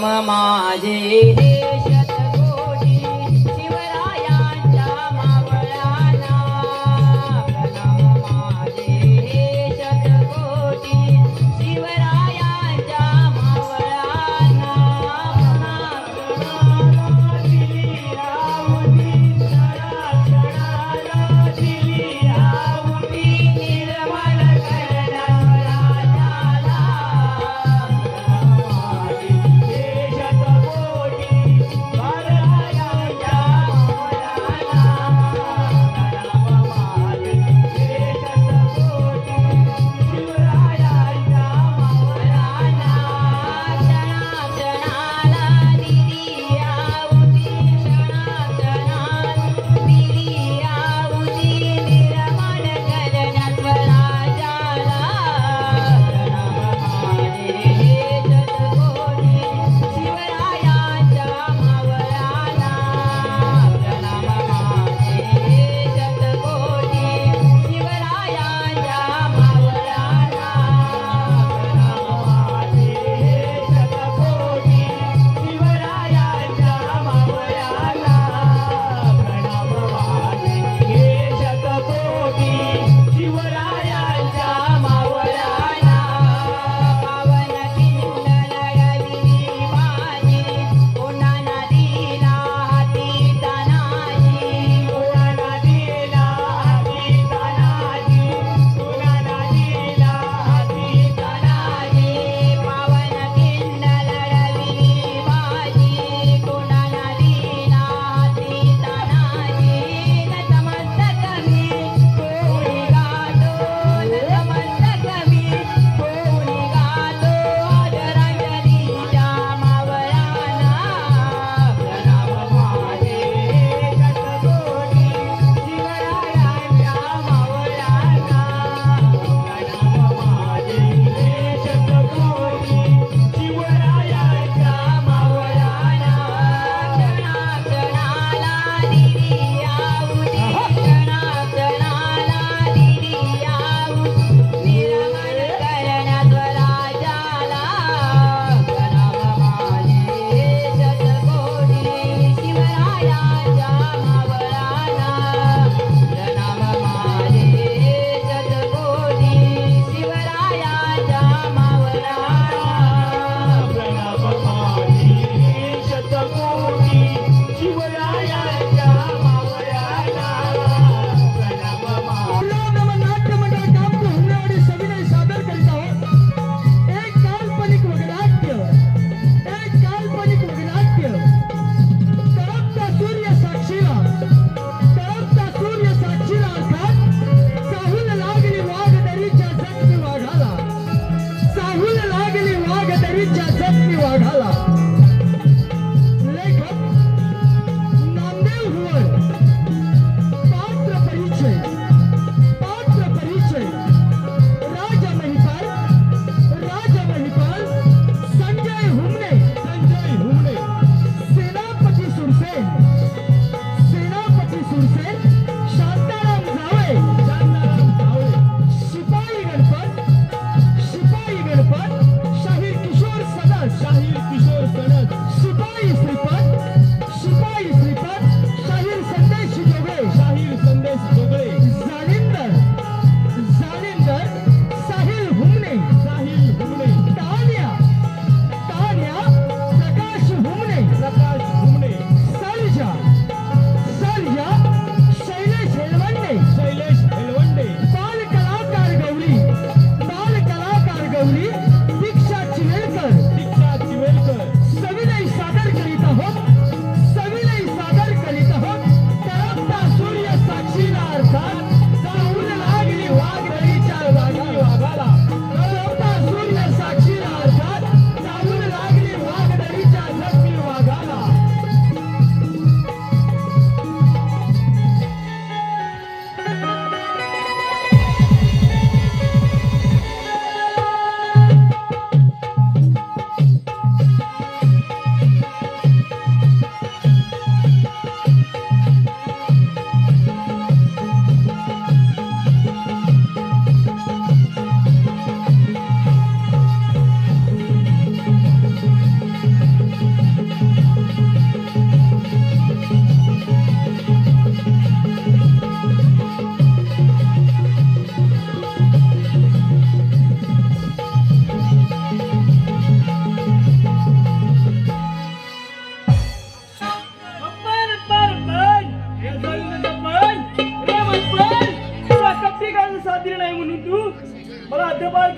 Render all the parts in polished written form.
प्रणाम माझे हे शतकोटी शिवरायांच्या मावळ्यांना प्रणाम माझे हे शतकोटी शिवरायांच्या मावळ्यांना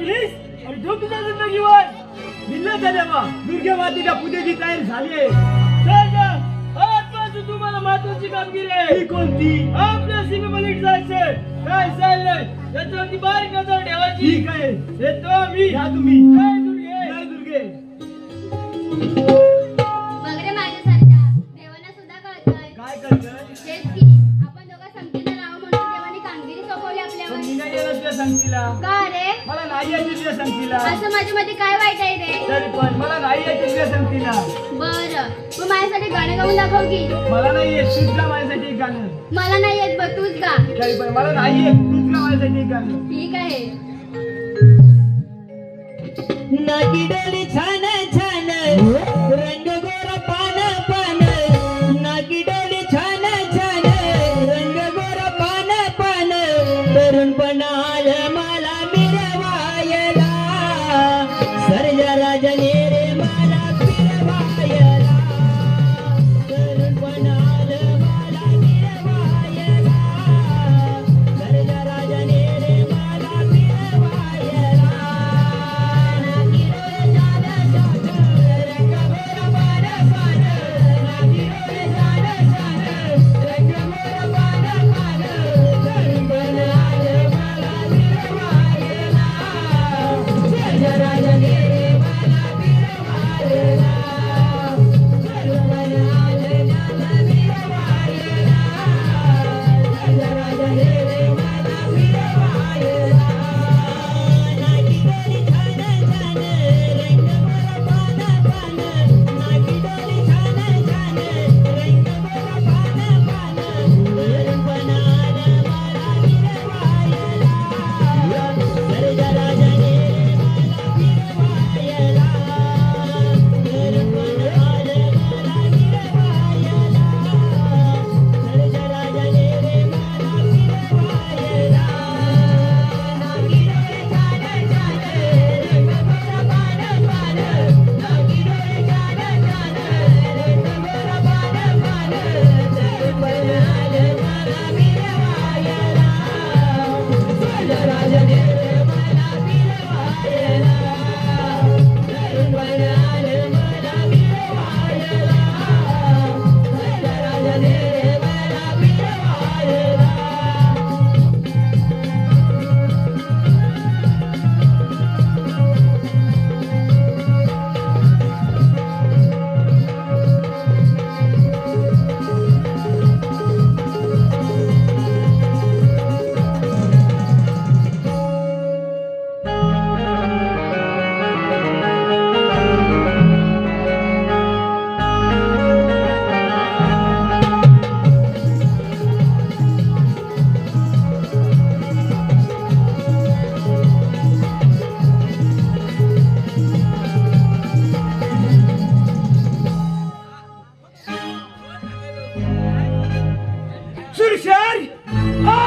केलीस आणि जो तुझ्या जिंदगीवर दिल्ला झाल्या बा दुर्गा मातेच्या पूजेची तयारी झाली आहे. चल ग आजपासून तुम्हाला महत्वाची कामगिरी आहे. ही कोणती? आपल्या सीमेमध्ये जायचंय. काय चाललंय याच्यावरती बारीक नजर ठेवायची. ठीक आहे येतो मी. या तुम्ही. जय दुर्गे. जय दुर्गे. बघ रे माझ्यासारख्या देवांना सुद्धा कळतंय. काय करतोय? तेच की आपण दोघं संगतीनं राहू म्हणून देवाने कामगिरी सोपवली आपल्यावर. मी नाही येणार तुझ्या संगतीला. का रे? मला नाही यायची तुझ्या संगतीला. असं माझ्या मध्ये काय वाईट आहे रे? तरी पण मला नाही यायची तुझ्या संगतीला. बरं तू माझ्यासाठी गाणं गाऊन दाखव की. मला नाही येत तूच गा माझ्यासाठी एक गाणं. मला नाही येत बघ तूच गा. तरी पण मला नाही येत तूच गा माझ्यासाठी एक गाणं. ठीक आहे. नागिडोली छान छान रंग गोरा पान पान नागिडोली छान छान रंग गोरा पान पान तरुणपणाल मला मिरवायला सर्जा राजाने रे मला फिरवायला तरुणपणाल मला मिरवायला सर्जा राजाने रे मला फिरवायला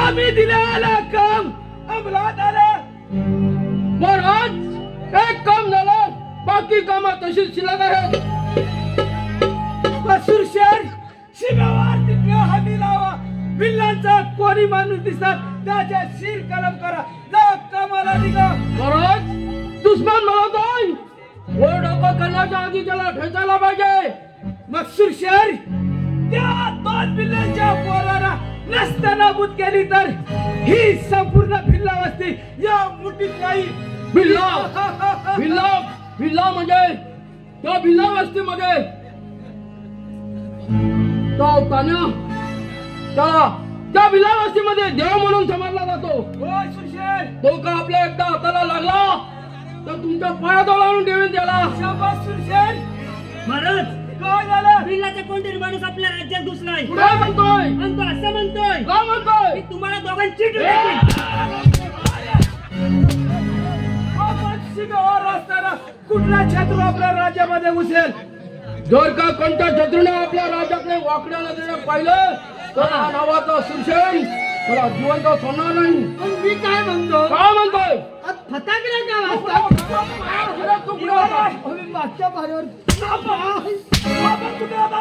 आम्ही दिलेला काम अंमलात आलं. महाराज एक काम झालं बाकी कामं तशीच शिल्लक आहेत. मसूर शहर शिगावर तिकडे हमी लावा. बिल्लांचा कोणी माणूस दिसतात त्याच्या शिर कलम करा. जा कामाला निघा. महाराज दुश्मन म्हणतोय वर डोकं करण्याच्या आधी त्याला ठेचायला पाहिजे. मसूर शहर त्या दोन बिल्लांच्या पोराला नसताना बुत केली तर ही संपूर्ण भिल्ला वस्ती या मुठीत नाही. भिल्ला भिल्ला भिल्ला म्हणजे त्या भिल्ला वस्तीमध्ये त्या भिल्ला वस्तीमध्ये देव म्हणून समजला जातो. तो का आपल्या एकदा हाताला लागला तर तुमच्या पायात लावून देऊन द्याला. महाराज काय झालं? बिल्लाचा कोणतरी माणूस आपल्या राज्यात घुसलाय. काय म्हणतोय? म्हणतो असं म्हणतोय. काय म्हणतोय? मी तुम्हाला दोघांची असताना कुठला शत्रू आपल्या राज्यामध्ये घुसेल? जर का कोणत्या शत्रूने आपल्या राज्यातले वाकड्या नजरेने पाहिलं तर हा नावाचा सुरसेन त्याला जिवंत सोडणार नाही. मी काय म्हणतो? काय म्हणतोय? फटाकडे काय वाजता? मागच्या पाऱ्यावर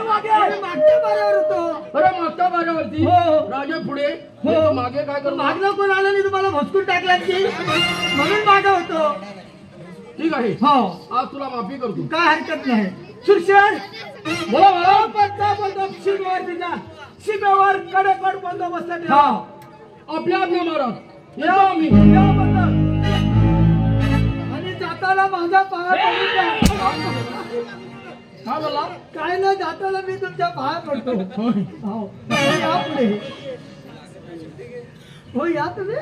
मागच्या पाऱ्यावर होतो. अरे मागच्या एवढ्या भागावरती हो. राजा पुढे हो. तू मागे काय करतो मागलं कोण आलं नाही तुम्हाला भस्कून टाकलात की म्हणून मागं होतो. ठीक आहे हो आज तुला माफी करतो काय हरकत नाही. सुरशेर बोला बोला बंदोबस्त सीमेवरती जा सीमेवर कडेकोट बंदोबस्त ठेवा हा आपल्या आज्ञा महाराज येतो आम्ही आणि जाताना माझा पाया पडून द्या. हा बोला काय ना जाताना मी तुमच्या पाया पडतो. हो या पुढे. हो या तुम्ही.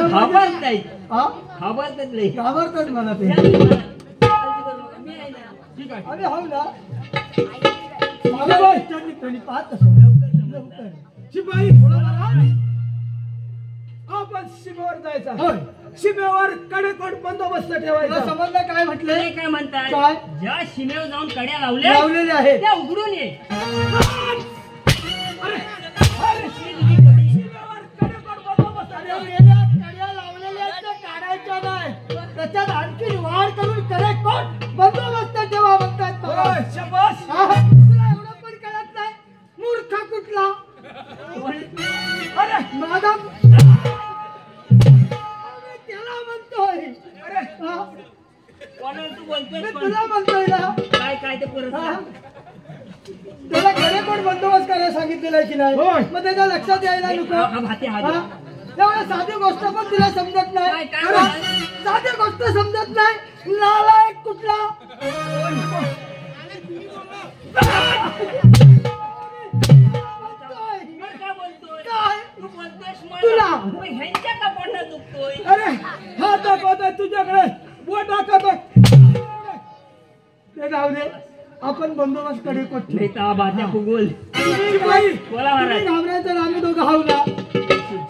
घाबरत नाही हा घाबरतच नाही घाबरतात मला ते. ठीक आहे अरे हो ना माझ्या बाईच्यानी कोणी पाहत असो. लवकर शिपाई बोला महाराज आपण सीमेवर जायचा होय. सीमेवर कडेकोट बंदोबस्त तुला ठेवायचा समजलं काय म्हटलं. ते काय म्हणतात काय? ज्या सीमेवर जाऊन कड्या लावल्या लावलेले आहे. त्या उघडून ये अरे अरे सीमेवर कडेकोट बंदोबस्त अरे ठेवा. मेल्या कड्या लावलेल्या आहेत त्या काढायच्या नाही. त्याच्यात आणखी वाढ करून कडे कोण बंदोबस्त ठेवा म्हणतात मला. होय, शाबास हा, तुला एवढं पण कळत नाही. मूर्ख कुठला अरे माझा त्याला म्हणतोय. अरे हा, कोणाला तू मी बोलतोय तुला म्हणतोय ना. काय काय ते परत हा. सांग. त्याला कडे कोण बंदोबस्त करायला सांगितलेलं आहे की नाही. होय. मग त्याच्या लक्षात यायला नको. हा, भाते, हा, हा? एवढं साधी गोष्ट पण तिला समजत नाही. काय, काय अरे, बोलाल? साधी गोष्ट समजत नाही. नालायक कुठला. मग काय बोलतोय काय? तू बोलतोयस तुला. मला मग ह्यांच्या कपाटात दुखतोय अरे हा दाखवतोय तुझ्याकडे बोट दाखवतोय ते जाऊ दे. आपण बंदोबस्त कडे कोण नाही तर भात्या फुगोल शिपाई बोला महाराज घाबरायचं आम्ही दोघं हाव ना.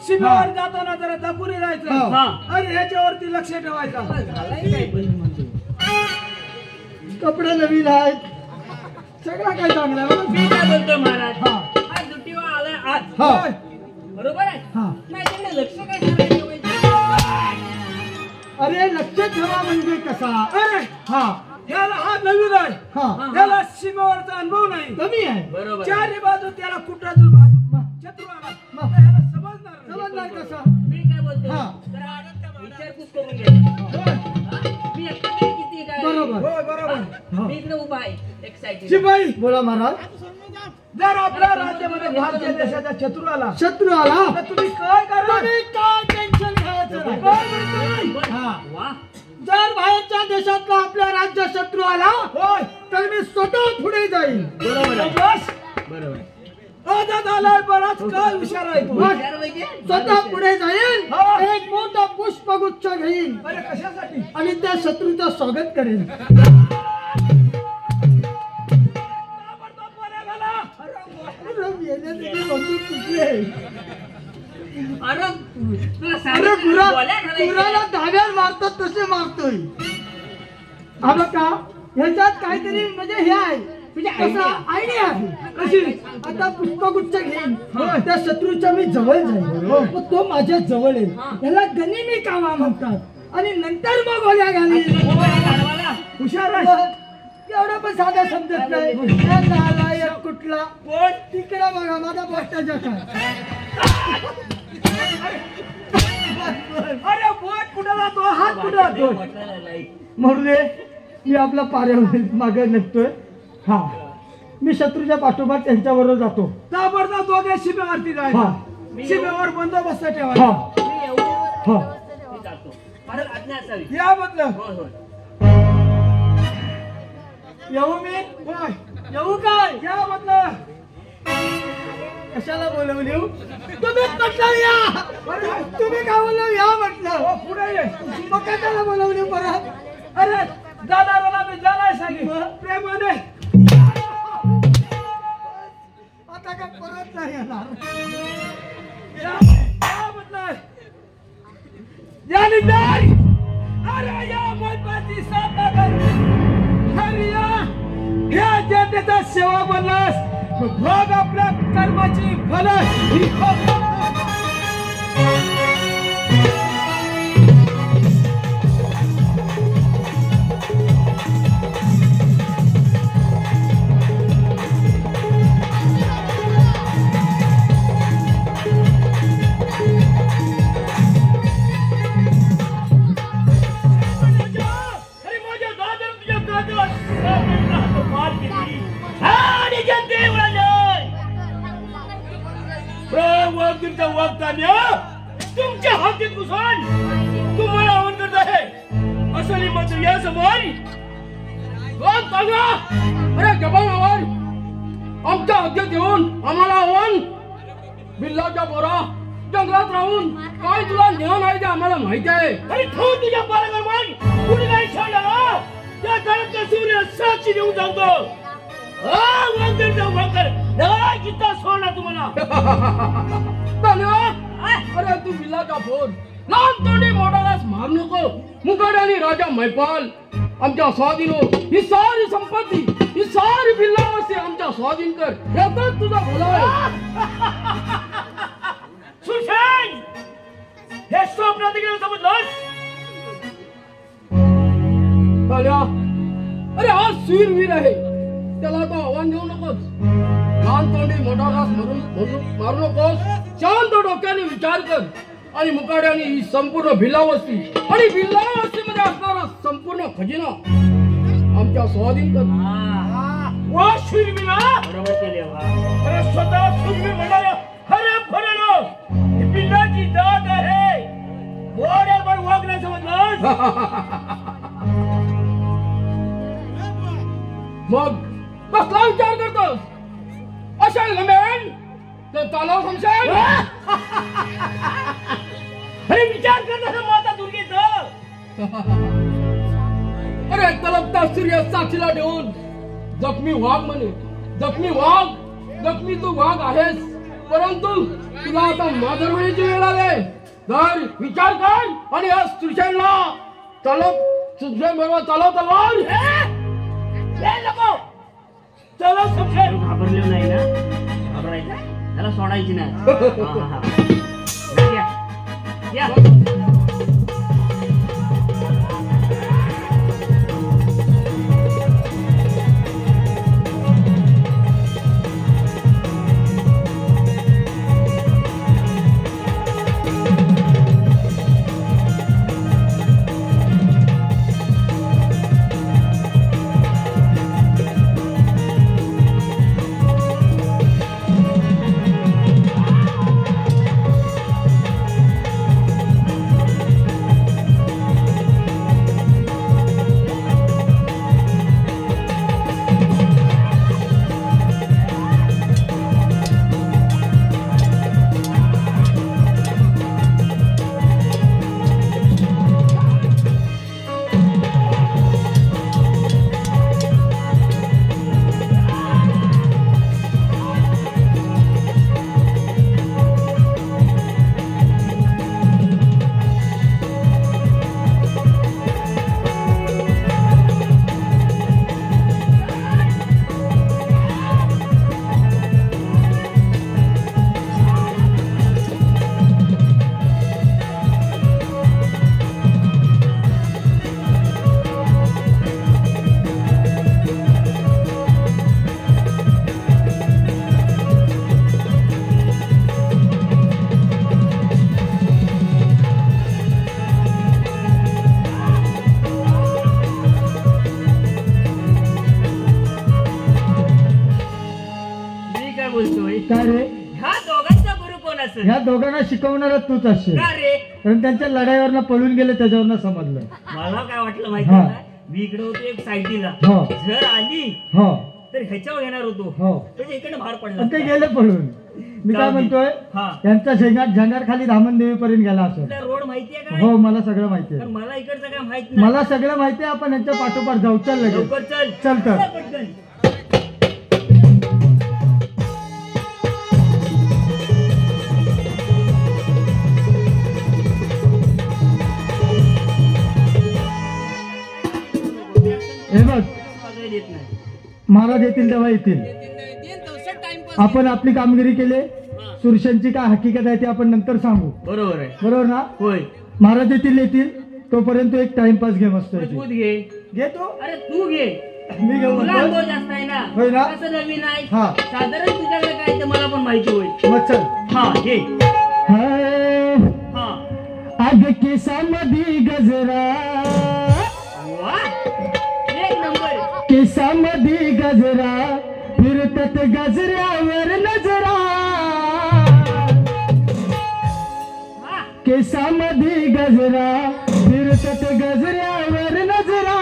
सीमेवर जाताना जरा जपुरी जायचं हा. हा आणि ह्याच्यावरती लक्ष ठेवायचं झालंय काय पण म्हणतो कपडे नवीन आहेत. सगळं काय चांगलं आहे बरं. मी काय बोलतोय महाराज हा. हा दुटीवर आलाय आज हा. होय. बरोबर आहे हा. माझ्याकडे लक्ष काय करायचं अरे लक्ष ठेवा म्हणजे कसा. अरे हा ह्याला हा नवीन आहे हा ह्याला सीमेवरचा अनुभव नाही कमी आहे. बरोबर चारी बाजू त्याला कुठं शत्रू आला मग. ह्याला समजणार नाही. समजणार कसा. मी काय बोलतोय हा. जरा विचारपूस करून घ्या होय. मी एकटा तरी किती काय बरोबर. होय बरोबर हा. मी इकडे उभा आहे एक्साइटेड शिपाई बोला महाराज. जर आपल्या राज्यामध्ये भारतीय देशाचा शत्रू आला शत्रू आला तर तुम्ही काय करा तुम्ही काय टेन्शन घ्यायचं नाही. काय म्हणताय? हा. वा जर बाहेरच्या देशातला आपल्या राज्य शत्रू आला होय तर मी स्वतः पुढे जाईल. बरोबर आहे बस बरोबर आहे आजाद आलाय बराच काय हुशार आहे तू मग विचार पाहिजे. स्वतः पुढे जाईल. हा. एक मोठा पुष्पगुच्छ घेईन अरे कशासाठी आणि त्या शत्रूचं स्वागत करेन. ताबडतोब गोळ्या घाला. अरे मेल्याची बंदूक कुठली आहे? अरे तुला अरे सांगितलं गोळ्या घालायच्या. गुराला धाग्यावर मारतात तसे मारतोय. हा बघा ह्याच्यात काहीतरी म्हणजे हे आहे म्हणजे आयडिया आहे. कशी आता पुष्पगुच्छ घेईन त्या शत्रूच्या मी जवळ जाईल. मग तो माझ्या जवळ येईल. याला गनिमी कामा म्हणतात आणि नंतर मग गोळ्या घालीन. गोळ्या घालवायला. हुशार आहे मग एवढं पण साधा समजत नाही. या नालायक कुठला. कोण तिकडे बघा माझा पोस्टाच्या काय. अरे बोट कुठं जातो हात कुठं जातो म्हणून मी आपला पाऱ्यावर मागे निघतोय. हा मी शत्रूच्या पाठोपाठ त्यांच्याबरोबर जातो. ताबडतोब दोघे सीमेवरती हा जायचं सीमेवर बंदोबस्त हा ठेवायचा मी एवढं हा मी जातो महाराज आज्ञा असावी या म्हटलं होय होय येऊ मी होय येऊ काय. या म्हटलं कशाला बोलवली हो? तुम्हीच म्हटलं या. तुम्ही काय बोलव या म्हटलं. हो पुढे ये मग कशाला बोलवली परत. अरे जाणाऱ्याला मी जाणार सांगितलं प्रेमाने आता काय परत नाही येणार. या म्हटलं या निघाल. अरे या महत्वाची साधना कर. अरे या ह्या जनतेचा सेवा बनलास भोग आपल्या कर्माची फल ही वाघगिरीचा वाघ तान्या तुमच्या हातीत घुसून तुम्हाला आव्हान करत आहे. असली मात्र या समोर वाघ तान्या अरे जबान आव्हान आमच्या हद्दीत येऊन आम्हाला आव्हान. बिल्लाच्या पोरा जंगलात राहून काय तुला ज्ञान आहे ते आम्हाला माहिती आहे. अरे ठेव तुझ्या पारावर मान कुणी नाही सांगणार. त्या घरातल्या सूर्य साक्षी देऊन सांगतो किती सोडला तुम्हाला. अरे तू बिल्लाचा फोन लहान तोंडी मोठालाच मारू नको. मुकाट आणि राजा मैपाल आमच्या स्वाधीन हो. ही सारी संपत्ती ही सारी बिल्लावस्ती आमच्या स्वाधीन कर यातच तुझा भला आहे. सुशांत हे स्वप्नात गेलं समजलंस. अरे हा वीर आहे त्याला तो आव्हान देऊ नकोस. लहान तोंडी मोठा घास मारू नकोस. शांत डोक्याने विचार कर आणि मुकाड्याने ही संपूर्ण भिल्लावस्ती आणि भिल्लावस्तीमध्ये असणारा संपूर्ण खजिना आमच्या स्वाधीन कर. वा शूरवीरा बरोबर केले वा. अरे स्वतः शूरवीर म्हणाला हरे फरेलो ही बिल्लाची दाद आहे. घोड्यावर वागण्या समजलंस. मग कसला विचार करतोस. अशा गमेन तर तलाव संशय. अरे विचार करता माता दुर्गेत. अरे तलपता सूर्य साक्षीला ठेवून जखमी वाघ म्हणे. जखमी वाघ जखमी तू वाघ आहेस परंतु तुला आता माधरवण्याची वेळ आली. तर विचार कर आणि या सुशांतला तलप सुशांत बरोबर चालव तलवार. चला संशय घाबरलो नाही ना. घाबरायचं त्याला सोडायची नाही. या, या. काय रे ह्या दोघांचा गुरु कोण असेल. ह्या दोघांना शिकवणारा तूच असशील. का रे कारण त्यांच्या लढाईवरनं पळून गेले त्याच्यावरनं समजलं. मला काय वाटलं माहिती हा. आहे मी इकडे होतो एक साईडला. हो. जर आली हो तर ह्याच्यावर येणार होतो. हो त्याच्या इकडे भार पडला. पण ते गेले पळून. मी काय म्हणतोय हा. त्यांचा झंगार खाली धामणदेवी पर्यंत गेला असेल. तुला रोड माहितीये का. हो मला सगळं माहितीये. पण मला इकडचं काय माहित नाही. मला सगळं माहितीये. आपण यांच्या पाठोपाठ जाऊ. चल लगेच लवकर चल. चल तर. चल पटकन. हे बघ सगळे देत नाही. महाराज येतील तेव्हा येतील. आपण आपली कामगिरी केली. सुरशांची काय हकीकत आहे ते आपण नंतर सांगू. बरोबर आहे. बरोबर ना. होय. महाराज येतील तोपर्यंत एक टाइमपास घे मस्त तू घे. घे तू. अरे तू घे. मी घेऊ तुला म्हणतो. अनुभव जास्त आहे ना. होय ना? कसं नवीन आहे. हा. साधारण तुझ्याकडे काय ते मला पण माहिती होईल. मग चल. हा घे. हाय, हा. आग केसामधी गजरा वा. एक नंबर. केसामधी गजरा फिरतात गजऱ्यावर नजरा केसामध्ये गजरा फिरतात गजऱ्यावर नजरा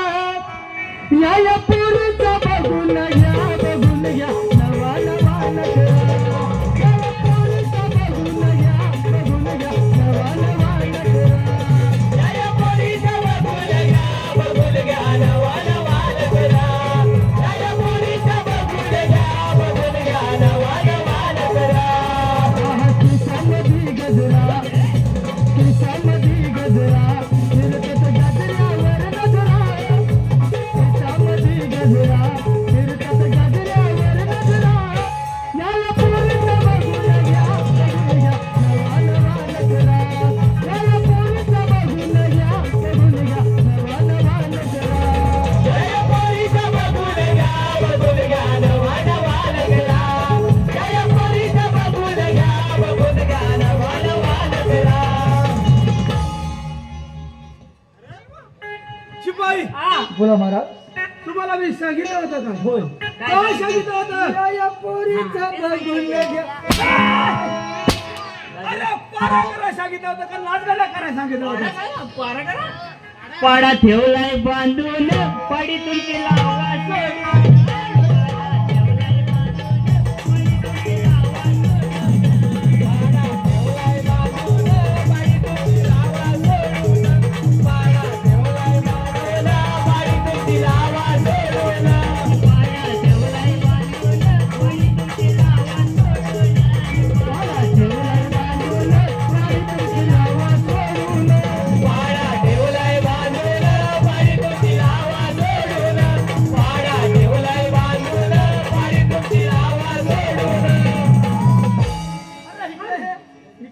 या पोरीचा बघून घ्या नवा नवा नजरा या पोरीचा बघून घ्या नवा नवा नजरा या पोरीचा बघून घ्या नवा नवा नजरा या पोरीचा बघून घ्या नवा नवा नजरा केसामध्ये गजरा फिरतात गजऱ्यावर नजरा केसामध्ये गजरा फिरतात गजऱ्यावर नजरा या पोरीचा बघून घ्या नवा नवा नजरा या पोरीचा बघून घ्या नवा नवा नजरा या पोरीचा बघून घ्या नवा नवा नजरा या पोरीचा बघून घ्या नवा नवा नजरा शिपाई बोला महाराज तुम्हाला मी सांगितलं होतं का होय काय सांगितलं होतं या पोरीचा बघून घ्या अरे पारा करायला सांगितलं होतं का नाचगाला करायला सांगितलं होतं पाडा ठेवलाय बांधून पाडी तुमची लावा सोडून.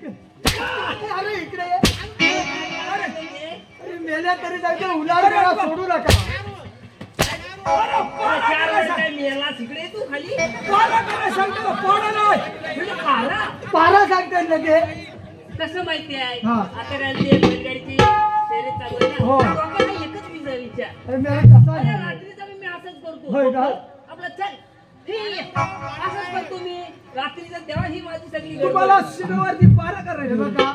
अरे इकडे अरे मेल्या तरी जायचं उलाढ करा सोडू नका पारा करायला सांगतो पारा नाही पारा सांगतात लगे कसं माहिती आहे हा. आता काय ते बैलगाडीची शर्यत चालू आहे ना. हो. लोकांना एकच विचार अरे मेला कसा अरे आहे? रात्रीचा मी असंच करतो होय का? आपलं चल ठीक आहे. असंच करतो मी रात्रीचा तेव्हा ही माझी सगळी तुम्हाला गडबड. शिरवारती पारा हे करायचं बघा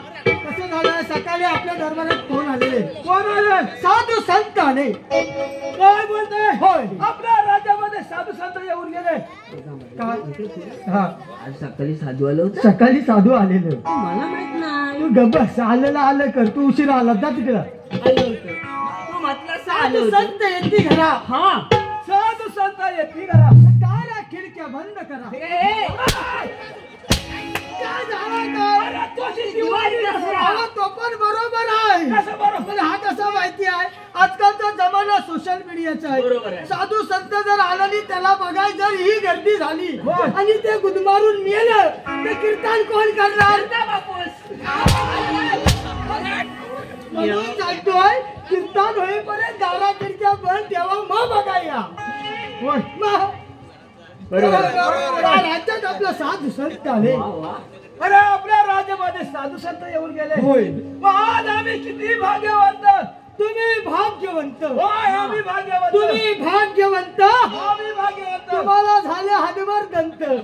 कसं झालं सकाळी आपल्या दरबारात फोन आलेले कोण आलं साधू संत आले काय बोलताय होय. आपल्या राज्यामध्ये साधू संत येऊन गेले काय हा आज सकाळी साधू आलं होतं सकाळी साधू आलेले मला माहित नाही तू गब्बस आलेला आलं कर तू उशीर आला जा तिकडं आलं होतं तू म्हटलं असं आलं साधू होतं संत येते घरा हा साधू संत येते करा दारा खिडक्या बंद करा ए, काय झालं काय अरे तुझी दिवाळी दसरा. अहो, तो पण बरोबर आहे कसं बरोबर? पण हा कसा माहिती आहे आजकालचा जमाना सोशल मीडियाचा बरोबर आहे आहे. साधू संत जर आला नाही त्याला बघाय जर ही गर्दी झाली होय. आणि ते गुदमारून मेलं तर कीर्तन कोण करणार जा बापूस. म्हणून सांगतोय कीर्तन होईपर्यंत दारा खिडक्या बंद ठेवा मग बघाया होय. मग बरोबर आहे. या राज्यात आपला साधू संत आले वा, वा. अरे आपल्या राज्यामध्ये साधू संत येऊन गेले होय. मग आज आम्ही किती भाग्यवंत तुम्ही भाग्यवंत होय आम्ही भाग्यवंत तुम्ही भाग्यवंत आम्ही भाग्यवंत तुम्हाला झाले हातभर दंत अरे,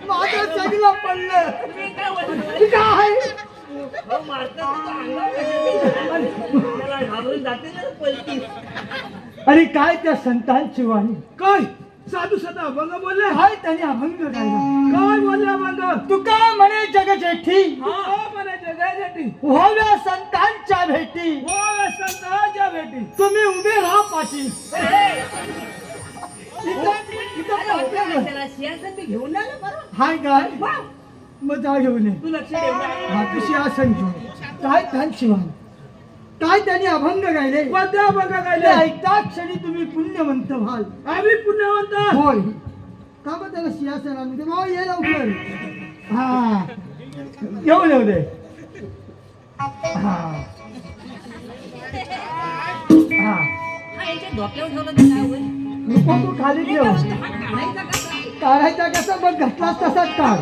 माझं चांगलं पडलं तुम्ही काय बोलताय? काय हो, मारतात तर अंगावर कशाला? त्याला घाबरून जाते ना पलटी. अरे काय त्या संतांची वाणी काय साधू संत अभंग बोलले काय त्यांनी अभंग गायला काय बोलले अभंग तुका म्हणे जग जेठी हा म्हणायचे गायसाठी व्हाव्या संतांच्या भेटी हो संतांच्या भेटी तुम्ही उभे राहा पाठी इथं अरे, पाठीवर. त्याला सिंहासन बी घेऊन आलं बरं. हाय काय वा, मग जा घेऊन ये तू लक्ष ठेव ना. हा तुझी आसन घेऊन काय त्यांची वाणी काय त्यांनी अभंग गायले कोणत्या अभंग ते गायले ऐकता क्षणी तुम्ही पुण्यवंत व्हाल आम्ही पुण्यवंत होय का मग त्याला सिंहासन आणून दे भाऊ ये लवकर हा येऊ येऊ दे हा हा हा, याच्या डोक्यावर ठेवलं तर काय होईल? नको तू खाली ठेव हा काढायचा कसा? काढायचा कसा मग घटलास तसाच काढ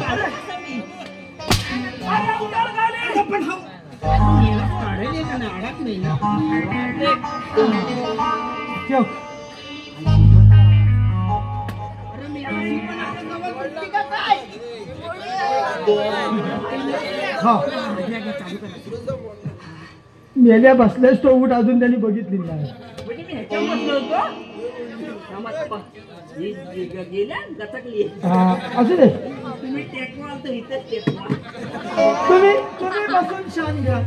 अरे, उधार गायले. पण हा- याला काढायला का नाही? अडक नाही ना. ठेव अरे, मी अशी पण आता जवळ पडली का काय? हा मेल्या बसल्यास तो उठ अजून त्यांनी बघितली नाही. म्हणजे मी ह्याच्यावर बसलो होतो गेल्या गचकली. असू दे तुम्ही टेकवा तर इथंच टेकवा. तुम्ही तुम्ही बसून शांत घ्या.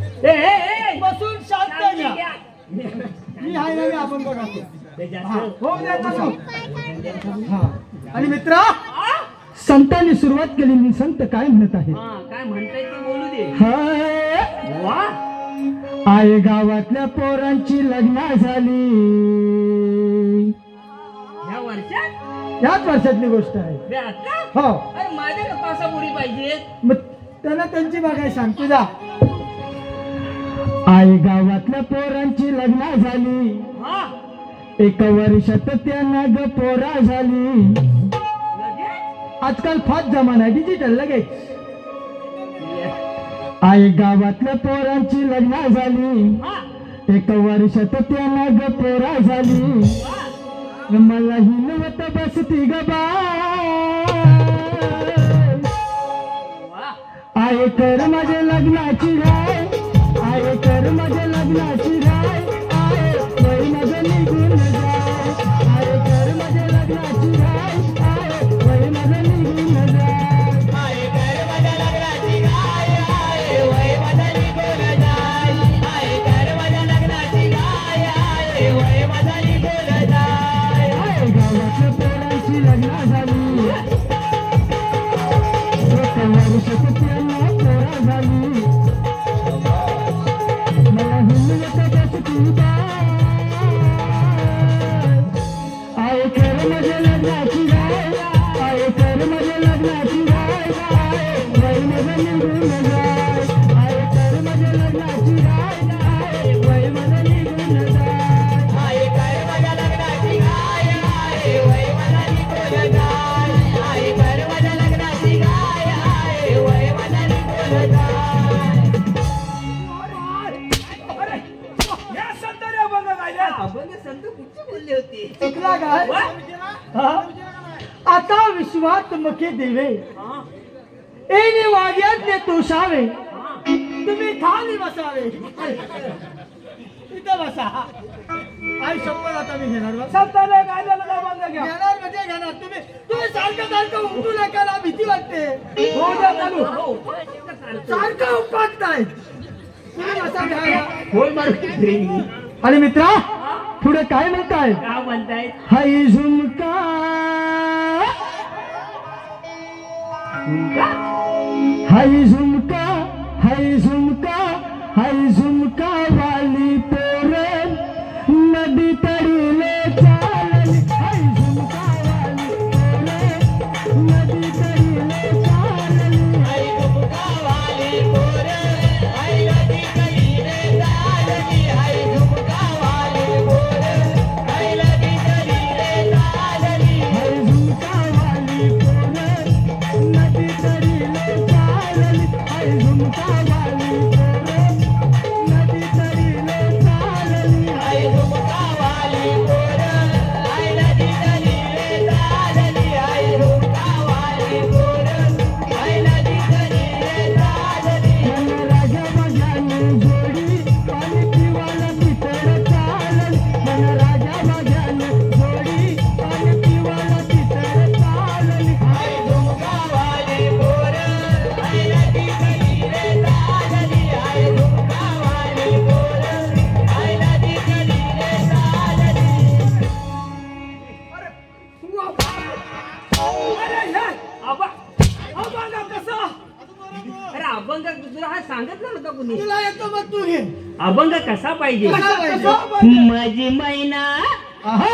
बसून शांत घ्या. मी आहे ना मी आपण बघा. हो द्या चालू. हा आणि मित्रा संतांनी सुरुवात केली. मी संत काय म्हणत आहे काय म्हणताय ते बोलू दे. वा आई गावातल्या पोरांची लग्न झाली. ह्या वर्षात याच वर्षातली गोष्ट आहे. बे आता हो अरे माझ्या पासा बुडी पाहिजे. मग त्यांना त्यांची बघाय सांगतो जा. आई गावातल्या पोरांची लग्न झाली. हा एका वर्षात त्यांना ग पोरा झाली. लगेच आजकाल फास्ट जमाना आहे डिजिटल लगेच. आई गावातल्या पोरांची लग्न झाली. हा एका वर्षात त्यांना ग पोरा झाली. वा मला हिनवत बसती ग बाय. वा आय कर माझ्या लग्नाची राय. आय कर माझ्या लग्नाची राय. आय वय माझं निघून जाय. आय कर माझ्या लग्नाची राय. आय वय माझं निघून जाय. आय कर माझ्या लग्नाची राय. आय वय माझं निघून जाय. आय कर माझ्या लग्नाची राय. आय वय माझं निघून जाय. आय गावातल्या पोरांची लग्न झाली. एका वर्षात त्यांना पोरा झाली. मला हिंमत बसती बाय. आय कर माझ्या लग्नाची राय. आय कर माझ्या लग्नाची राय. आय वय माझं निघून जाय. आय कर माझ्या लग्नाची राय. आय वय माझं निघून जाय. आय कर माझ्या लग्नाची राय. आय वय माझं निघून जाय. आय कर माझ्या लग्नाची राय. आय वय माझं निघून जाय. या संतांनी अभंग गायला. अभंग संत कुठचे बोलले होते. चुकला काय वा? हा? आता विश्वात मके देवे हा एने वाग्यातले तोषावे. तुम्ही खाली बसावे. इथं बसा. आई शपथ आता मी घेणार बा. संतांनी गायलेला अभंग घ्या. घेणार म्हणजे घेणार. तुम्ही तुम्ही सारखं सारखं उठू नका ना भीती वाटते. हो द्या चालू. सारखं उपटताय. तुम्ही बसा घ्या. होय मारू. आणि मित्रा पुढे काय म्हणताय. का म्हणताय. हाय झुमका हाय झुमका हाय झुमका हाय झुमका वाली पोरण नदी तडीले चालली. हाय झुमका वाली पोरण नदी तडीले चालली. हाय झुमका वाली पोरण हाय नदी तडीले चालली. हाय झुमका वाली पोरण हाय नदी तडीले चालली. हाय झुमका वाली पोरण नदी तडीले चालली. हाय झुमका वाली पोरण नदी तडीले चालली. हाय झुमका वाली पोरण हाय नदी तडीले चालली. हाय झुमका वाली पोरण हाय नदी तडीले चालली. मन राजा बजाने जोडी पाणी पिवाला तिथं चालली. मन राजा बजाने जोडी पाणी पिवाला तिथं चालली. हाय झुमका वाली पोरण हाय नदी तडीले चालली. हाय झुमका वाली पोरण हाय नदी तडीले चालली. अरे हे आबा अभंग कसा. अरे अभंग तुला हा सांगितलं नव्हतं कुणी. तुला येतो मग तू घे. अभंग कसा पाहिजे. कसा पाहिजे? माझी मैना आहा.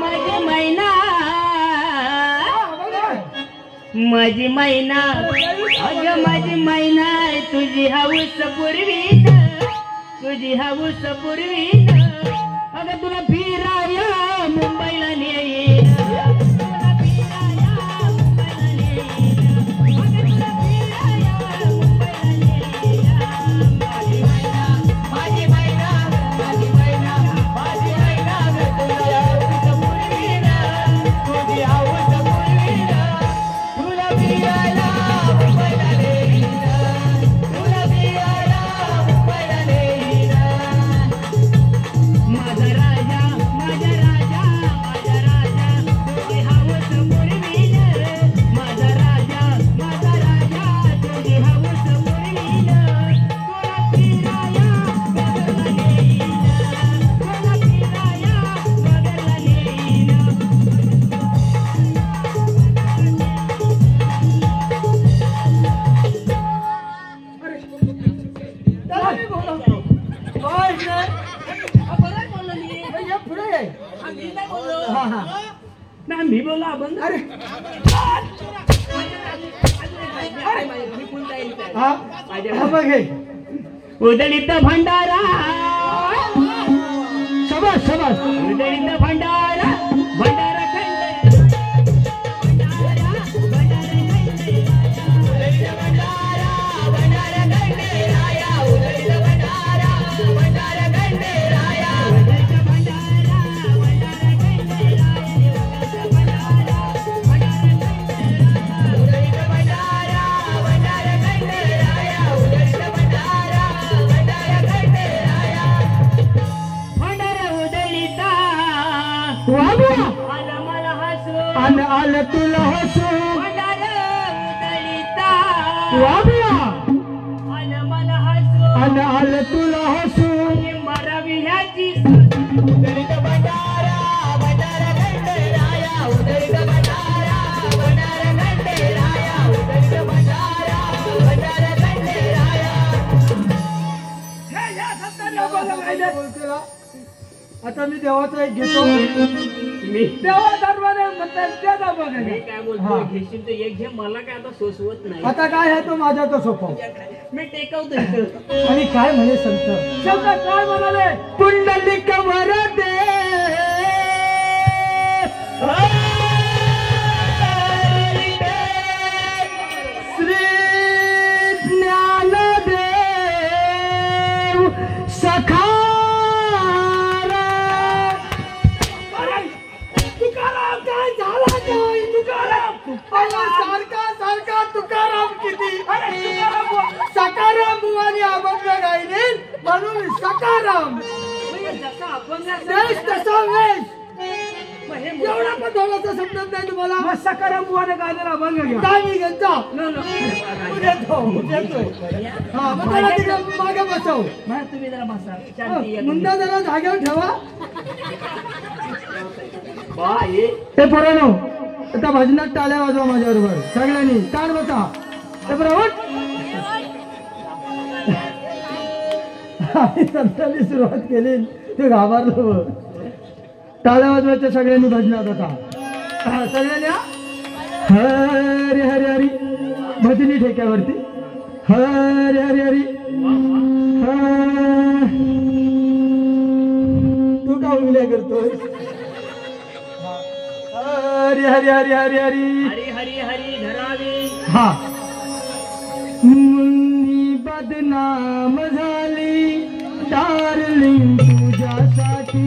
माझी मैना माझी मैना अगं माझी मैना तुझी हाऊस पूर्वीत तुझी हाऊस पूर्वीत अगं तुला फिराया मुंबईला नेईन. तुला फिराया मुंबईला नेईन. अगं तुला फिराया मुंबईला नेईन. माझी मैना माझी मैना माझी मैना माझी मैना गं तुझी हाऊस पूर्वीत तुझी हाऊस पूर्वीत तुला फिराया मुंबईला नेईन. ना. अरे मी कोणता येईल काय? हा हा बघ हे उदळीत भंडारा, शबास शबास उदळीत भंडारा, भंडारा अन आलं तुला हसू अन आलं तुला हसू आता मी देवाचा एक घेतो. मी देवा दरबारे म्हणतात त्याचा बघा. मी काय बोलतो, घेशील तर एक घे, मला काय आता सोसवत नाही. आता काय आहे तो माझा तो सोपव. मी टेकवतो इथं. आणि काय म्हणे संत शब्द काय म्हणाले, पुंडलिक वरदे श्री ज्ञानदेव सखा तुकाराम काय झाला काय तुकाराम सारखा सारखा तुकाराम किती सकाराम बुवानी अभंग गायले म्हणून सकाराम देश तसा वेश एवढा पण थोडासा समजत नाही तुम्हाला. मग सकाराम बुवाने गायलेला अभंग घ्या. काय मी घेतो हा मग त्याला तिकडे मागे बसव. तुम्ही जरा बसा, शांती या. मुंडा जरा जागेवर ठेवा. बा, हे हे पोरांनो आता भजनात टाळ्या वाजवा माझ्या बरोबर सगळ्यांनी. ताण बसा हे बरोबर. संतांनी सुरुवात केली ते घाबरलो. टाळ्या वाजवायच्या सगळ्यांनी भजनात आता सगळ्यांनी. हरी हरी हरी भजनी ठेक्यावरती. हरी हरी हरी. तू का उंगल्या करतोय. हरी हरी हरी हरी हरी. हरी हरी हरी धरावी. हा मुन्नी बदनाम झाली डार्लिंग तुझ्यासाठी.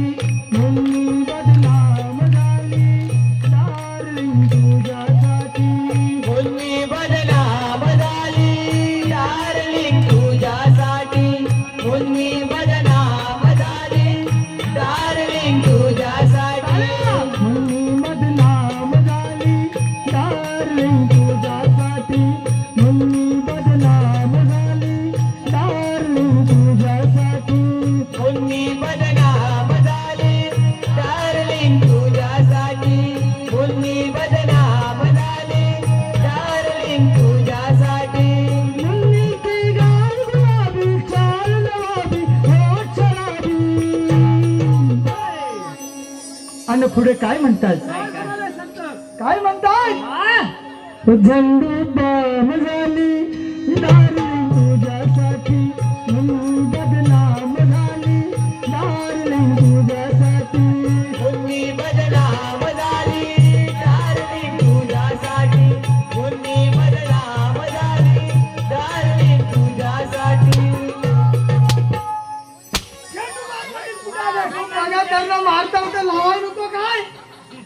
मुन्नी बदनाम झाली डार्लिंग तुझ्यासाठी. मुन्नी बदनाम झाली डार्लिंग तुझ्यासाठी. मुन्नी बदनाम झाली डार्लिंग तुझ्यासाठी. मुन्नी बदनाम झाली डार्लिंग तुझ्यासाठी. मुन्नी बदनाम झाली डार्लिंग तुझ्यासाठी. मुन्नी बदनाम झाली डार्लिंग तुझ्यासाठी. मुन्नी बदनाम झाली डार्लिंग तुझ्यासाठी. मुन्नी की गाल गुलाबी चाल नवाबी होठ शराबी. आणि पुढे काय म्हणतात काय म्हणतात. झंडू बाम झाली डार्लिंग तुझ्यासाठी. मुन्नी बदनाम झाली डार्लिंग तुझ्यासाठी. मुन्नी बदनाम झाली डार्लिंग तुझ्यासाठी. मुन्नी बदनाम झाली डार्लिंग तुझ्यासाठी. बघा त्यांना मारता होता लावाय नको काय.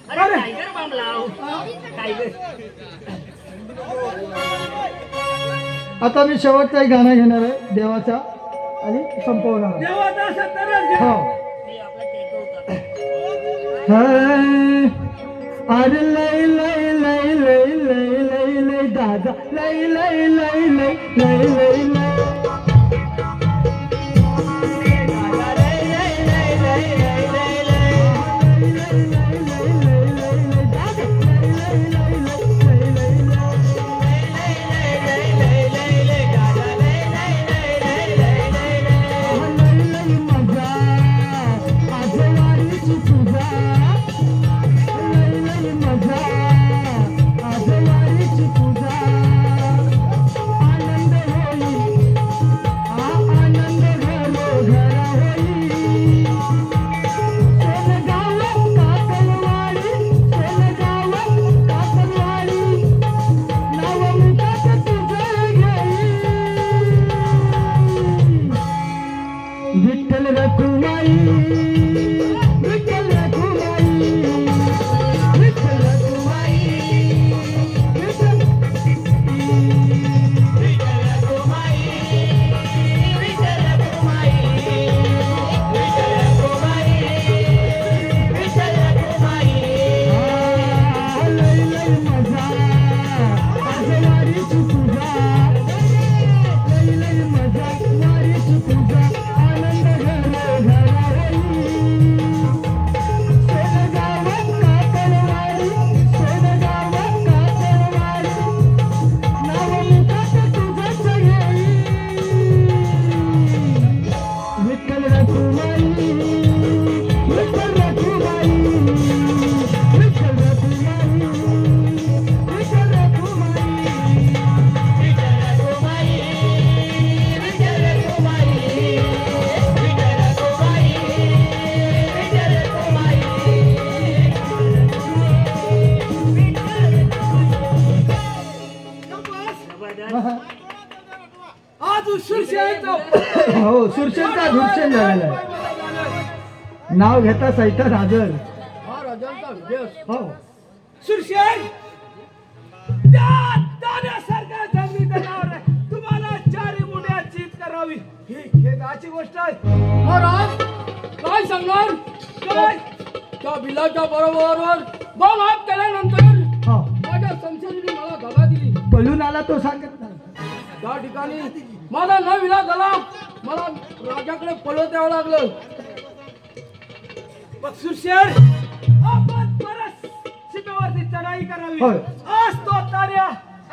अरे टायगर बॉम्ब लाव. टायगर. आता मी शेवटचा एक गाणं घेणार आहे देवाचा आणि संपवणार आहे. देवाचा असेल तरच घ्या. हो मी आपला टेकवतो. अरे लय लय लय लय लय लय लय दादा लय लय लय लय लय लय लय. मजा आज सुरशेनचा हो सुरशेनचा धुरशेन झालेला आहे. नाव घेता सैतान हजर. हा राजांचा विजय. हो सुरशेन त्या दाण्यासारख्या जंगली जनावर तुम्हाला चारी मुंड्या चीत करावी ही खेदाची गोष्ट आहे. महाराज काय सांगणार? काय त्या बिलाच्या बरोबर 2 हात केल्यानंतर हो माझ्या संशयीने मला दगा दिली. पळून आला तो सांगत नाही. त्या ठिकाणी माझा न विला झाला. मला राजाकडे पळत यावं लागलं. मग सुरशेन आपण परत सीमेवरती चढाई करावी. होय. आज तो ताऱ्या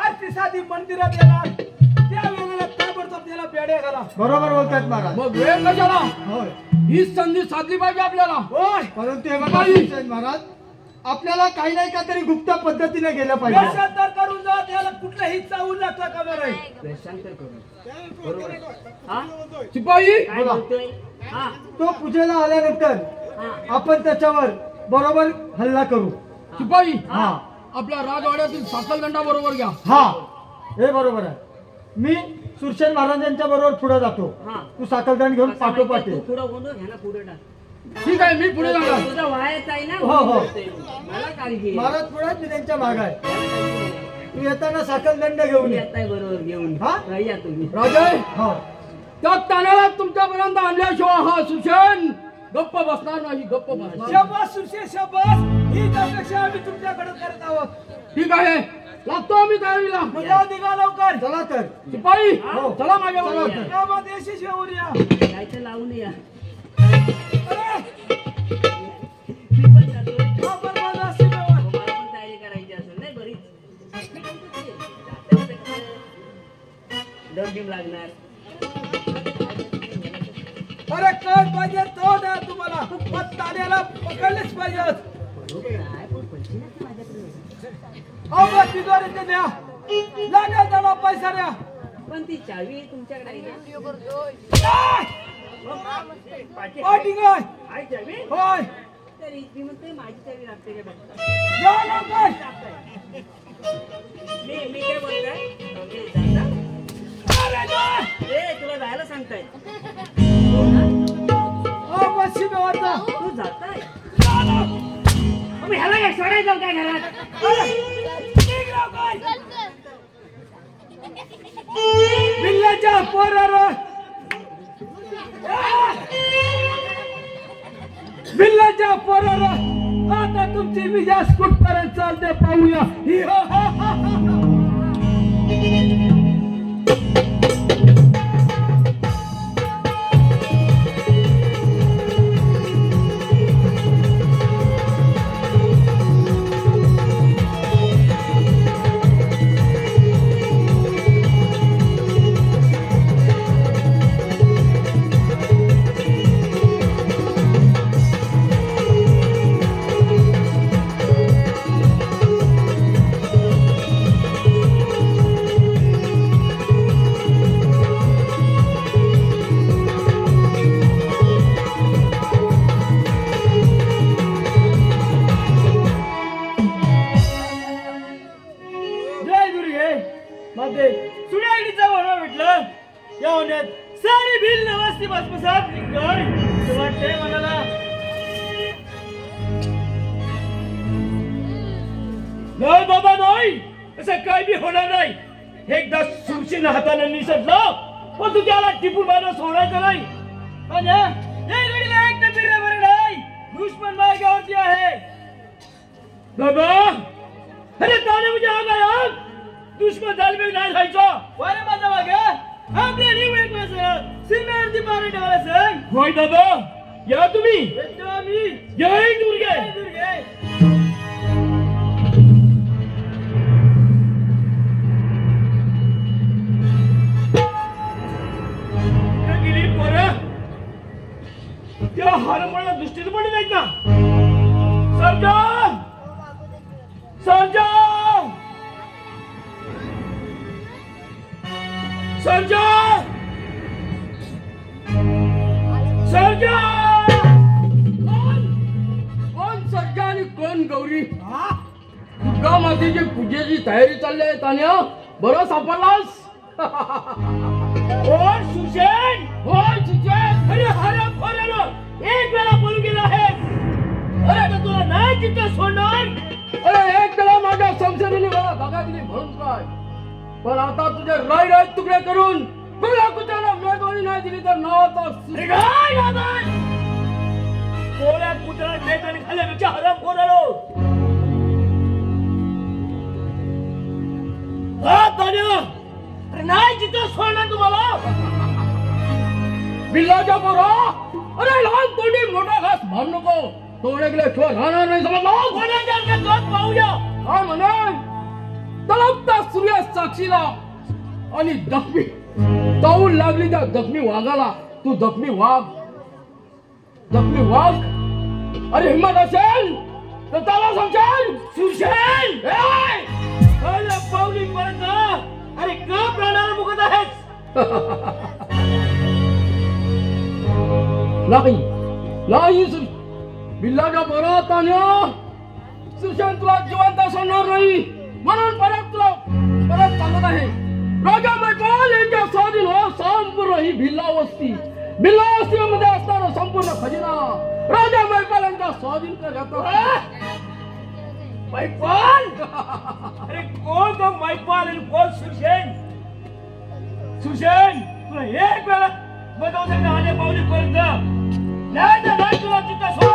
आरती साधी मंदिरात येणार. त्या वेळेला ताबडतोब त्याला पेढे घाला. बरोबर बोलतात महाराज. मग वेळ कशाला? होय ही संधी साधली पाहिजे आपल्याला. होय. परंतु हे बघा सुरसेन महाराज आपल्याला काही नाही का तरी गुप्त पद्धतीने गेलं पाहिजे. वेषांतर करून जा त्याला कुठल्याही चावून लागता कामा नाही. वेषांतर करू. बरोबर. हा? शिपाई काय बोलतोय? हा. तो पूजेला आल्यानंतर आपण त्याच्यावर बरोबर हल्ला करू. शिपाई हा आपल्या राजवाड्यातील साखलदंडा बरोबर घ्या. हा हे बरोबर आहे. मी सुरसेन महाराजांच्या बरोबर पुढे जातो. हा. तू साखरदान घेऊन कसा माहितीये? पाठोपाठ ये. तू पुढं बोलतो, ह्याला पुढं टाक. ठीक आहे मी पुढे जाणार. तुझा व्हायचा आहे ना. हो, हो. मला काळजी आहे. महाराज पुढे मी त्यांच्या माग आहे. मला काळजी आहे. तू येताना साखरदंड घेऊन ये. येताय बरोबर घेऊन. हा? या तुम्ही. राजा हो त्या तानाला तुमच्यापर्यंत आणल्याशिवाय हा सुरसेन गप्प बसणार नाही. गप्प बसणार. शाबास सुरसेन शाबास. ही अपेक्षा आम्ही तुमच्याकडे करत आहोत. ठीक आहे लागतो आम्ही तयारीला. म्हणजे निघा लवकर. चला तर. शिपाई हो. चला माझ्या चला. बरोबर. गावात यशस्वी होऊन या. काय तर लावून या. अरे, मी पण जातोय. हा बरं सीमेवर. मला पण तयारी करायची असेल नाही बरीच. दम बिम लागणार. अरे काय पाहिजे तो द्या तुम्हाला. पण ताण्याला पकडलेच पाहिजे. काय पण पैसे नाही माझ्याकडे. अहो तिजोरी ते द्या. लागेल त्याला पैसा द्या. पण ती चावी तुमच्याकडे आहे ना? पाटी पाठी काय आहे चावी? होय. तरी ती म्हणते माझी चावी लागते का बघ. या लवकर. मी काय बोलताय? मी जाता? अरे जा. ए तुला जायला सांगताय. अहो बस सीमेवर जा. तू जाताय? जा ना. मग ह्याला काय सोडायला जाऊ काय घरात? अरे, निघ लवकर. बिल्लाच्या पोरावर. बिल्लाच्या पोरावर आता तुमची विजा कुठपर्यंत चालते पाहूया. ही हो, हो, हो, हो. जय दुर्गे मध्ये सुडाईचा वडा भेटलं. या होण्यात सारी भिल नवस्ती बसबसात निघतोय वाटतंय मला. नाही बाबा नाही असं काय बी होणार नाही. एकदा सुरशीन हाताने निसटलं पण तू त्याला टिपून मला सोडायचं नाही. पण या घडीला एक नंबर बरं नाही. दुश्मन मार्गावरती आहे बाबा. अरे ताने म्हणजे आग आहे आग. दुश्मन झाले नाही राहायचं. वारे माझा वाग आपल्या निवड सीमेवरती मारून ठेवायला सांग. होय दादा या तुम्ही. जय दुर्गे. गेली पोरं त्या हरमळा दृष्टीने पडली नाहीत ना. सरजा सरजा सरजा सरजा. कोण सरजा आणि कोण गौरी? दुर्गा मातेची पूजेची तयारी चालली आहे. तान्या बरं सापडलास. कोण सुशेन? होय सुशेन. अरे हराम खोरानो, एक वेळा बोलून गेला आहे. अरे तर तुला नाही तिथं सोडणार. अरे एक वेळा माझ्या संशयाने मला बघा दिली म्हणून काय, पण आता तुझे राय राय तुकडे करून तुला कुत्र्याला मेजवानी नाही दिली तर नावाचा कोळ्या कुत्र्याला मेजवानी खाल्ल्यापेक्षा हराम खोरानो. नाही जिथं सोडणार तुम्हाला. बिल्लाच्या पोरा, अरे लहान तोंडी मोठा घास मारू नको. तोडे गेले ठेवा राहणार नाही समजलं. कोणाच्या दोन पाहूया काय म्हणे. तळपता सूर्य साक्षीला आणि जखमी चावून लागली त्या जखमी वाघाला. तू जखमी वाघ, जखमी वाघ. अरे हिम्मत असेल तर त्याला समजेल. सुशेन पावली पर्यंत अरे का प्राणाला मुकत आहेस. नाही नाही बिल्लाच्या बरा तान्या सुशांत तुला जिवंत सोडणार नाही म्हणून परत सांगत आहे. राजा मैपाल यांच्या स्वाधीन हो संपूर्ण ही भिल्ला वस्ती मध्ये असणारा संपूर्ण खजिना राजा मैपाल यांच्या स्वाधीन करतात. मैपाल? अरे कोण तो मैपाल आणि कोण सुशेन? सुशेन तुला एक वेळा बदवते आले पावली करून नाही तर नाही तुला तिथं सोड.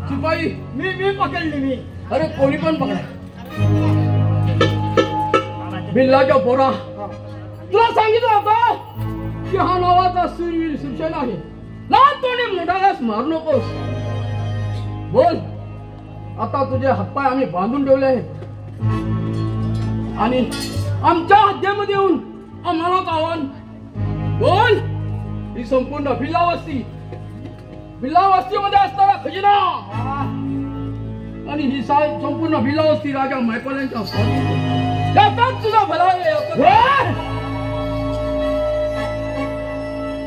सिपाही मी पकडली मी. अरे कोणी पण पकडा. बिल्लाच्या पोरा तुला सांगितलं होतं की हा नावाचा सूरवीर सुशेन आहे. लहान तोंडी मोठा घास मारू नकोस. बोल आता तुझे हातपाय आम्ही बांधून ठेवले आहेत आणि आमच्या हद्दीमध्ये येऊन आम्हाला आव्हान. बोल ही संपूर्ण भिल्लावस्ती मध्ये असणारा खजिना आणि ही संपूर्ण भिल्लावस्ती राजा मैपाल यांच्या स्वाधीन याचाच तुझा भला आहे.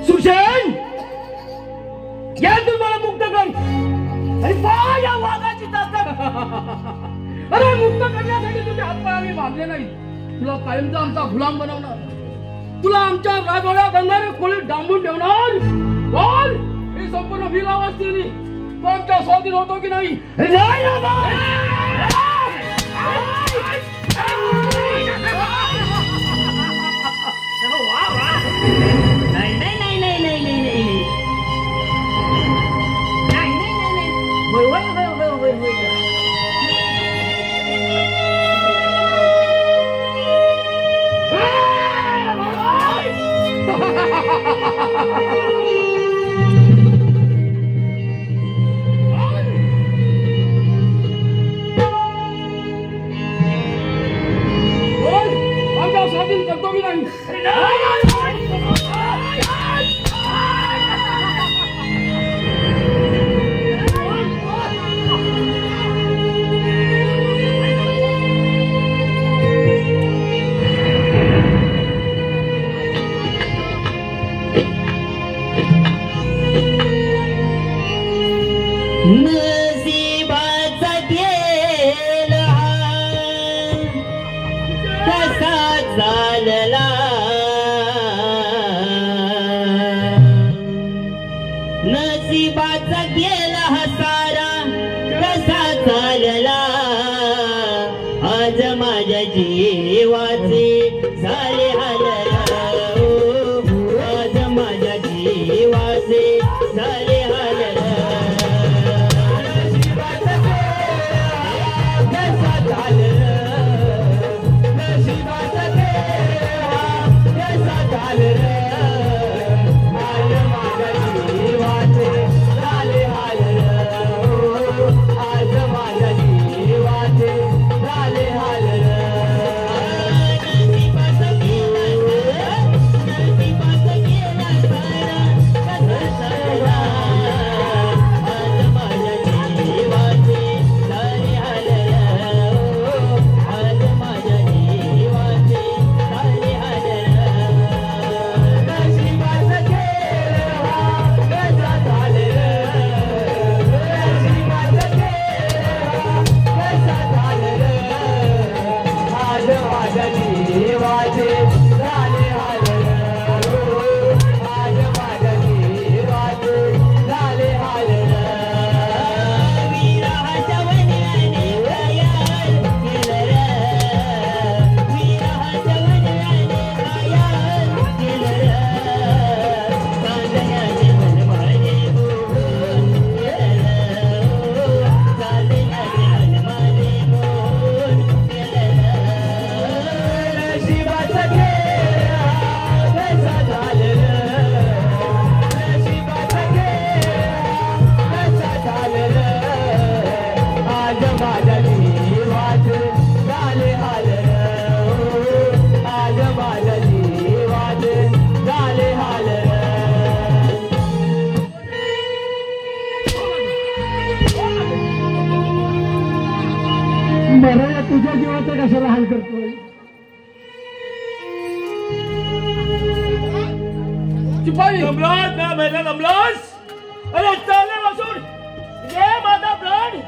सुशेन या तुम्हाला मुक्त कर आणि या वाघाची ताकद. अरे मुक्त करण्यासाठी तुझे हातपाय आम्ही बांधले नाही. तुला कायमचा आमचा गुलाम बनवणार. तुला आमच्या राजवाड्यात आणणारे खोलीत डांबून ठेवणार. बोल ही संपूर्ण भिल्लावस्ती तो आमच्या स्वाधीन होतो की नाही. आमच्या स्वाधीन करतो मी नाही. नशिबाचा खेळ कसा चालला नशिबाचा खेळ हा सारा कसा चालला आज माझ्या जीवाचे झाले हाल आज माझ्या जीवाचे झाले हाल बरं तुझ्या जीवाचं कशाला हाल करतोय? शिपाई जमलास ना मेला जमलास. अरे चालले बसून ये माझा ब्लड.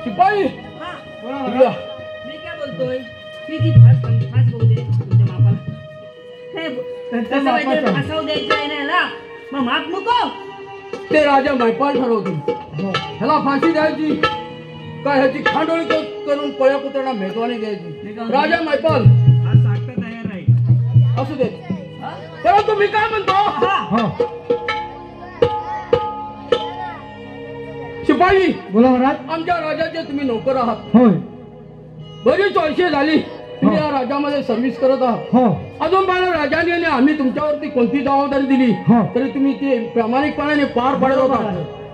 शिपाई हा इकडे. मी काय बोलतोय ती जी फास बघू दे तुमच्या मापाला. हे त्यांच्या तसं पाहिजे, मापाचं. फासावं द्यायचं आहे ना याला. मग माप नको. ते राजा मैपाल ठरवतील हो. ह्याला फाशी द्यायची काय ह्याची खांडोळी करून पळ्या पुत्रांना मेजवानी द्यायची. राजा मैपाल हा साठा तयार आहे. असू दे परंतु मी काय म्हणतो हो. शिपाई बोला महाराज. आमच्या राजाचे तुम्ही नोकर आहात. होय. बरीच वर्षे झाली तुम्ही या राज्यामध्ये सर्व्हिस करत आहात. हो. अजून मला राजाने आणि आम्ही तुमच्यावरती कोणती जबाबदारी दिली हो. तरी तुम्ही ती प्रामाणिकपणाने पार पाडत होता.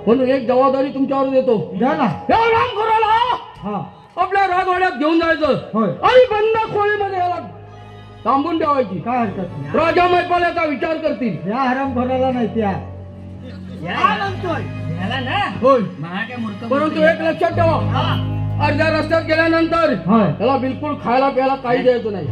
म्हणून एक जबाबदारी तुमच्यावर देतो. द्या ना. या रामखोराला हा. आपल्या राजवाड्यात घेऊन जायचं होय. आणि बंद खोलीमध्ये याला थांबून ठेवायची. काय हरकत नाही. राजा मैपाल्याचा विचार करतील. या हरामखोराला नाही त्या. याला ना होय महा काय मूर्ख परंतु एक लक्षात ठेवा हा. अर्ध्या रस्त्यात गेल्यानंतर होय. त्याला बिलकुल खायला प्यायला काही द्यायचं नाही.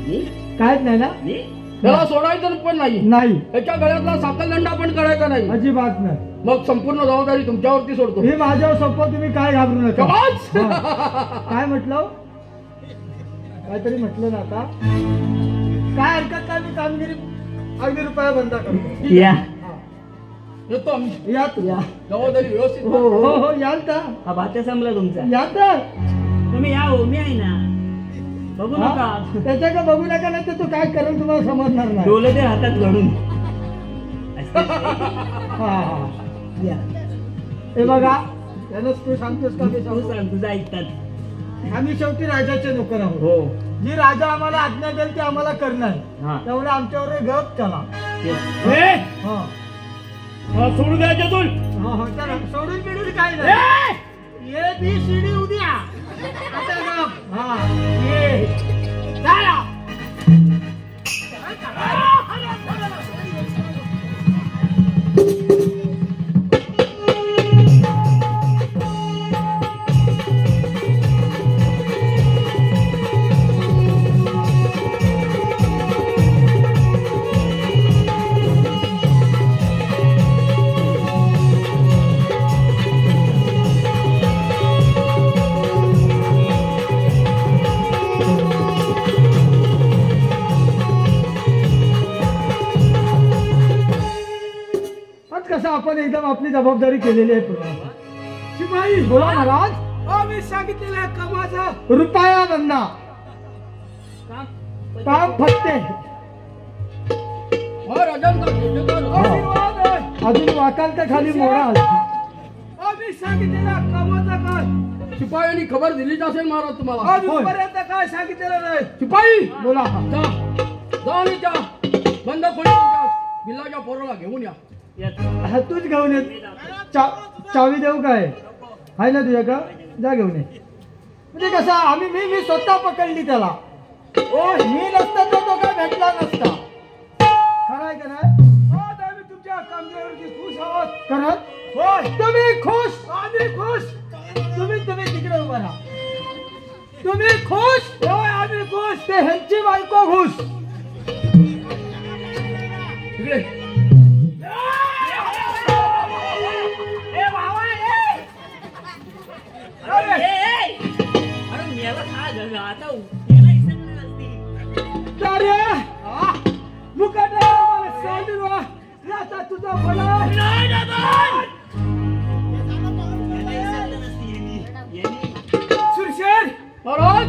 मी? काहीच नाही ना. मी? त्याला सोडायचं पण नाही. नाही त्याच्या गळ्यातला साखळदंडा पण करायचा नाही. अजिबात नाही. मग संपूर्ण जबाबदारी तुमच्यावरती सोडतो. हे माझ्यावर सोपं तुम्ही काय घाबरू नका. शाबास! हा. काय म्हटलं काहीतरी म्हटलं ना आता. काय हरकत नाही. मी कामगिरी अगदी रुपया बंद करतो. या हा. येतो आम्ही. या तू. जबाबदारी व्यवस्थित हो हो हो हो याल तर. हा भात्या संपला तुमचा. या तर. तुम्ही या हो मी आहे ना. बघू हा? नका त्याच्या का बघू नका नाही तर तू काय करेल तुम्हाला समजणार नाही. डोले ते हातात घडून. हा हा. या. हे बघा त्यानंच तू सांगतोस का मी तू सांगतो. सांग तुझा ऐकतात. आम्ही शेवटी राजाचे नोकर आहोत. हो जी राजा आम्हाला आज्ञा देईल ती आम्हाला करणार. हा. त्यामुळे आमच्यावर गप चला. हो सोडू द्यायचं तू हो हो चला सोडून बिडून काय नाही ए बी सी डी उद्या आता गप हा ये चला कसं आपण एकदम आपली जबाबदारी केलेली आहे पूर्ण. शिपाई बोला महाराज. आम्ही सांगितलेला कामाचा रुपया धंदा काम फत्ते अजून वाकाल तर खाली मोडाल. आम्ही सांगितलेला कामाचा काय शिपायांनी खबर दिलीच असेल महाराज तुम्हाला. अजूनपर्यंत काय सांगितलेलं नाही. शिपाई बोला जा बंद खोली बिल्लाच्या पोराला घेऊन या. हा तूच घेऊन ये. चावी देऊ काय आहे ना तुझ्या का जा घेऊन ये. म्हणजे कसं आम्ही मी स्वतः पकडली त्याला. ओ मी नसता तर तो काय भेटला नसता. खरं आहे का नाही. आज आम्ही तुमच्या कामगिरीवरती खुश आहोत. करत होय तुम्ही खुश. आम्ही खुश. तुम्ही तिकडे उभा राहा. तुम्ही खुश. होय आम्ही खुश. ते ह्यांची बायको खुश. तिकडे अरे मेला खा आता याला इसरली नसती. मुकाटा मला सांगून वा राता तुझा भला नाही दादा याला इसरली नसती यांनी सुरशेर महाराज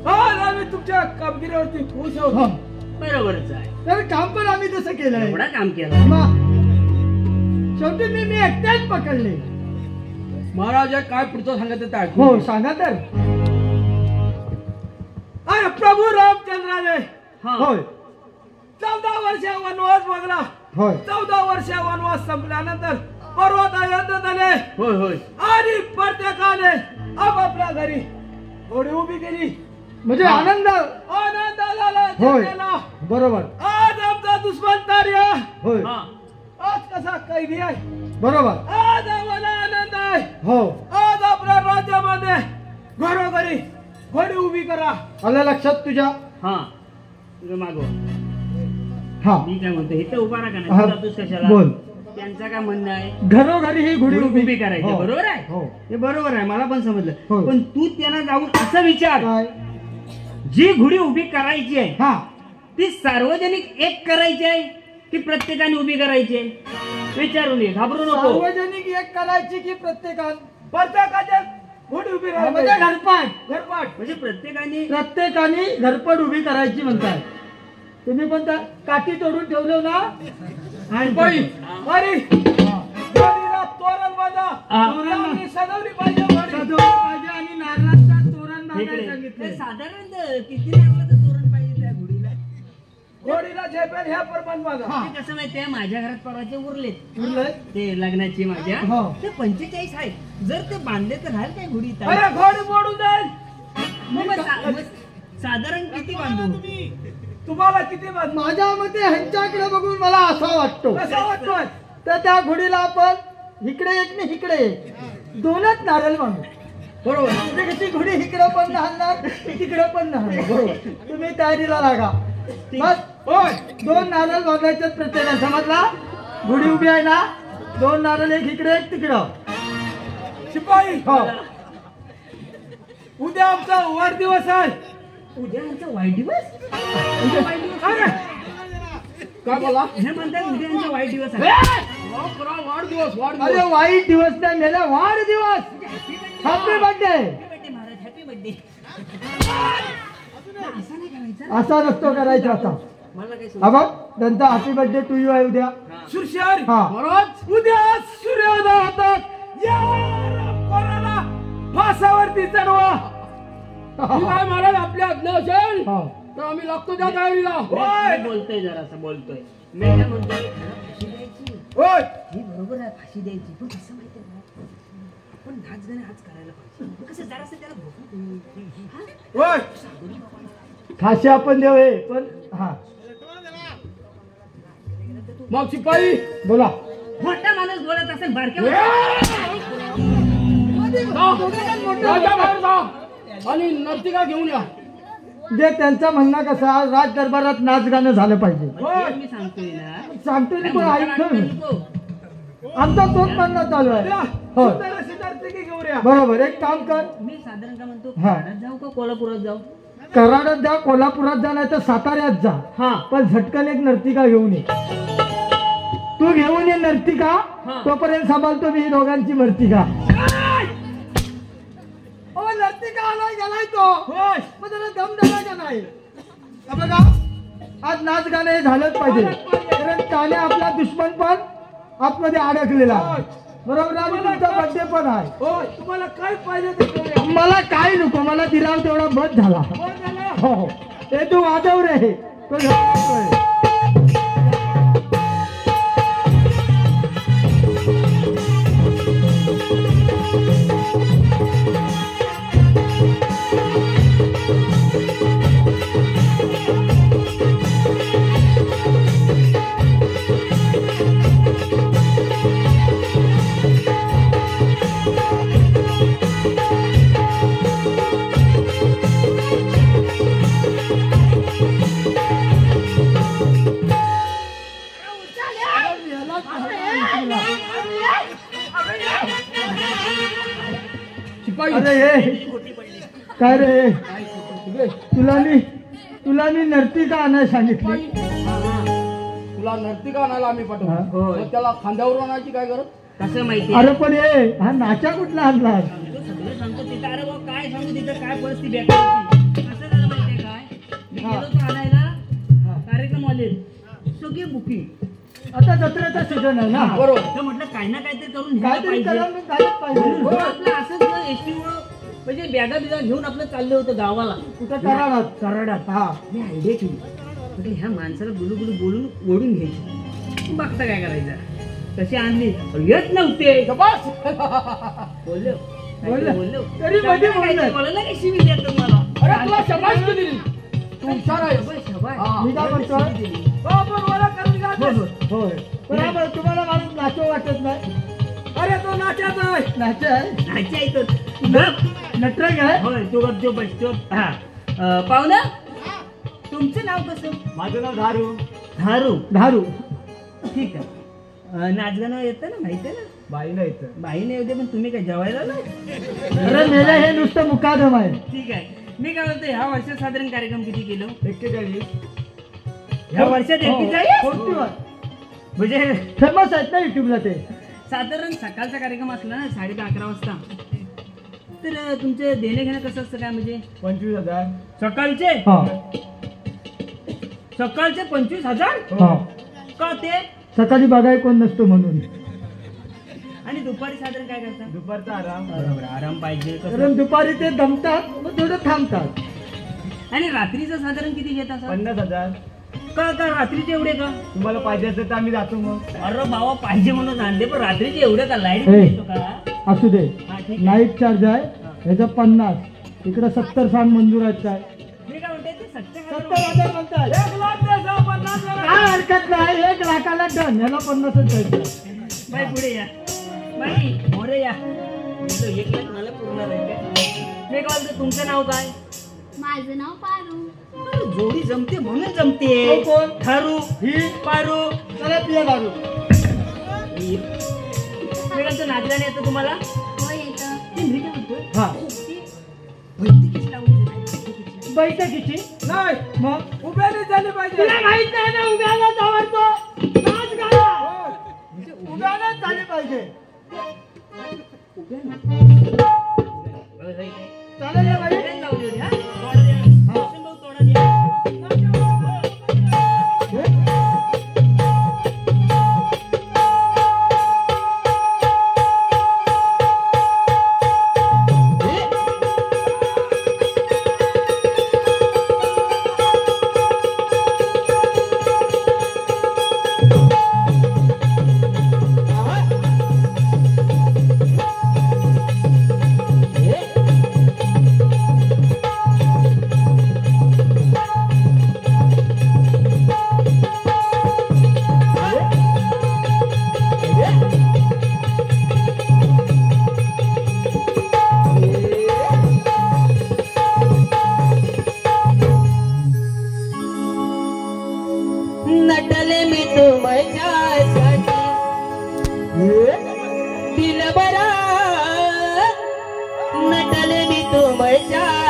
आज आम्ही तुमच्या कामगिरीवरती खुश आहोत. बरोबरच आहे. तर काम पण आम्ही तसं केलंय. एवढा काम केलं. मग शेवटी मी एकट्याच पकडले. महाराज काय पुढचं सांगत ते ऐकू. हो सांगा तर. अरे प्रभू रामचंद्राने हा. होय 14 वर्ष वनवास बघला. होय 14 वर्ष वनवास संपल्यानंतर पर्वतावर झाले होय होय आणि प्रत्येकाने आपापल्या घरी घोडी उभी केली. म्हणजे हा. आनंद. आनंद झाला होय जनतेला. बरोबर. आज आमचा दुश्मन तार्य होय हा आज कसा कैदी आहे. बरोबर. आज आम्हाला आनंद आहे. हो आज आपल्या राज्यामध्ये घरोघरी घोडी उभी करा. आलं लक्षात तुझ्या. हा तुझं मागव. हा मी काय म्हणतो इथे उभा राहा का हा, नाही जातोस कशाला. बोल. त्यांचं काय म्हणणं आहे. घरोघरी ही गुढी घोडी उभी करायची. हो. बरोबर आहे. हो हे बरोबर आहे मला पण हो. समजलं. पण तू त्यांना जाऊन असं विचार काय जी घोडी उभी करायची आहे हा ती सार्वजनिक एक करायची आहे की प्रत्येकाने उभी करायची आहे. विचारून ये घाबरू नको. सार्वजनिक एक करायची की प्रत्येकान. प्रत्येकाच्या घोडी उभी म्हणजे राहा. घरपाट घरपाट म्हणजे प्रत्येकाने घरपट उभी करायची म्हणताय तुम्ही. पण त्या काठी तोडून ठेवलं ना. आणि शिपाई अरे घोडीला तोरण बांधा. हा. तोरणाने सजवली पाहिजे घोडी. सजवलं पाहिजे आणि नारळाचं तोरण बांधायला सांगितलंय. साधारण किती लागलं तोरण पाहिजे त्या घोडीला. घोडीला झेपेल ह्या प्रमाण बांधा. हा. ते कसं माहितीये माझ्या घरात परवाचे उरलेत उरलंय? ते लग्नाची माझ्या हो. ते 45 आहेत. जर ते बांधले तर राहील काय घोडी. अरे घोडी मोडून जाईल. मग साधारण किती बांधू. तुम्हाला किती बांध माझ्या मते ह्यांच्याकडे बघून मला असा वाटतो कसा वाटतोय. तर त्या घोडीला आपण इकडे एक नाही इकडे एक दोनच नारळ बांधू. बरोबर. म्हणजे कशी घोडी इकडे पण हलणार तिकडे पण हलणार. बरोबर. तुम्ही तयारीला लागा. बस होय 2 नारळ बांधायचे प्रत्येकाला. समजला. घोडी उभी आहे ना. 2 नारळ एक इकडे एक तिकडं. शिपाई हो उद्या आमचा वाढदिवस आहे. उद्या आमचा वाढदिवस. अरे काय बोला. हे म्हणतात उद्या आमचा वाढदिवस आहे. वाढदिवस अरे वाईट दिवस नाही मेला वाढदिवस. Happy birthday. Happy Maharaj happy birthday. असं नाही करायचं. असा नसतो करायचा आता. मला काय हा बघ त्यांचा हॅपी बर्थडे टू यू आहे उद्या. सुरशेर हा महाराज उद्या सूर्योदय होतात. या पोराला फासावरती चढवा. काय महाराज आपल्या आज्ञा असेल हा तर आम्ही लागतो त्या तयारीला. मी बोलतोय जरासं बोलतोय. मी काय म्हणतोय फाशी द्यायची. होय ही बरोबर आहे फाशी द्यायची पण कसं माहितीये का आपण नाच गाणे आज करायला पाहिजे. कसं जरासं त्याला भोगू दे. होय फाशी आपण देऊ हे पण हा मग शिपाई बोला. मोठा माणूस बोलत असेल बारक्या राजा बाहेर जा आणि नर्तिका घेऊन या. जे त्यांचा म्हणणं कसं आज राज दरबारात नाच गाणं झालं पाहिजे. मी सांगतोय ना सांगतो मी पण ऐकतो नको. आमचा तोच म्हणणं चालू आहे. हो सुंदर अशी नर्तकी घेऊन या. बरोबर एक काम कर मी साधारण का म्हणतो हा. कराडात जाऊ का कोल्हापुरात जाऊ. कराडात जा कोल्हापुरात जा नाही तर साताऱ्यात जा हा पण झटकन एक नर्तिका घेऊन ये. तू घेऊन ये नर्तिका हा. तोपर्यंत सांभाळतो मी ही दोघांची मर्तिका. नर्तिका आलाय गेलाय तो. होय मग त्याला दम द्यायला का नाही. हा बघा आज नाच गाणं हे झालंच पाहिजे कारण त्याने आपला दुश्मन पण आतमध्ये अडकलेला आहे. बरोबर आणि तुमचा बर्थडे पण आहे. होय तुम्हाला काय पाहिजे ते घेऊन या. मला काय नको मला दिलाव तेवढा बस झाला. कोण झालं? हो हो हे तू वाजव रे तो झटकतोय. शिपाई अरे हे काय रे तुला मी नर्तिका आणायला सांगितली. तुला नर्तिका आणायला आम्ही पाठवतो. होय. मग त्याला खांद्यावर आणायची काय गरज. कसं माहिती अरे पण हे हा नाचा कुठला आणला. सगळं सांगतो तिथं. अरे भाऊ काय सांगू तिथं काय परिस्थिती बेकार होती. कसं झालं माहितीये काय मी गेलो होतो आणायला कार्यक्रम आले सगळे बुकिंग. आता जत्रेचा सीझन आहे ना. बरोबर. तर म्हटलं काही ना काहीतरी करून घ्यायला काहीतरी पाहिजे. करायला झालंच पाहिजे. म्हणून आपलं असंच एसटी म्हणजे बॅगा बिगा घेऊन आपलं चाललं होतं गावाला कुठं कराडात. कराडात. हा मी आयडिया केली म्हटलं ह्या माणसाला गुलू बोलून ओढून घ्यायची. बघता काय करायचं. तशी आणली येत नव्हते. बोललो बोललो. तरी मध्ये बोललं. मला नाही शिवी देत मला. अरे तुला शबासकी दिली. तू हुशार आहे. मी काय म्हणतोय हो पण मला करून घ्या. होय बरोबर तुम्हाला माणूस नाचो वाटत नाही. अरे तो नाचाचा आहे. नाचे आहे नाची ऐकतो नटरंग आहे. होय तो गपचो बसतो. हा पाहुणा तुमचं नाव कसं. माझं नाव धारू. धारू. धारू ठीक आहे. नाचगाणं येतं ना माहिती आहे ना. बाईला येतं. बाईने येते पण तुम्ही काय जेवायला नाही. अरे मेला हे नुसतं मुकादम आहे. ठीक आहे. मी काय म्हणतो ह्या वर्षात साधारण कार्यक्रम किती केलो. 41 ह्या वर्षात 41 म्हणजे फेमस आहेत ना युट्यूबला ते. साधारण सकाळचा कार्यक्रम असला ना 10:30-11 वाजता तर तुमचं देणे घेणं कसं असतं काय म्हणजे 25,000. सकाळचे हा सकाळचे 25,000 हा का ते. सकाळी बघाय कोण नसतो म्हणून. आणि दुपारी साधारण काय करता. दुपारचा आराम. बरोबर आराम पाहिजे कसं. कारण दुपारी ते दमतात मग थोडं थांबतात. आणि रात्रीचं साधारण किती घेत असं. 50,000. का का रात्रीचे एवढे का. तुम्हाला पाहिजे असेल तर आम्ही जातो मग. अरे बाबा पाहिजे म्हणून आणले पण रात्रीचे एवढे का लाईट ए. देतो का. असू दे हा, ठीक आहे. नाईट चार्ज आहे ह्याचा 50. इकडे 70 सांग मंजूर आहेत काय. मी काय म्हणते ते 70,000 म्हणतात. 1,00,000 द्यायचा, 50,000. काय हरकत नाही 1 लाखाला डन. ह्याला 50च द्यायचं. बाई पुढे या. बाई मोरे या. म्हटलं 1,00,000 मला पूर्ण राहायचे. मी काय म्हणतो तुमचं नाव काय. माझं नाव पारू. अरे, जोडी जमते म्हणून जमते. तो कोण? थारू ही पारू. चला पिया दारू. मी म्हणतो नाचगाणे येतं तुम्हाला. हो येतं. ते मी काय म्हणतोय हा ती वैदिकीच लावून देते. बैठकीची नाही मग उभ्याने झाली पाहिजे. तुला माहित नाही ना उभ्यालाच आवडतो नाच गाणं. होय. उभ्यालाच झाली पाहिजे. चालेल ना बाई. लावली होती, हा? तोडा द्या. रोशन भाऊ, तोडा द्या.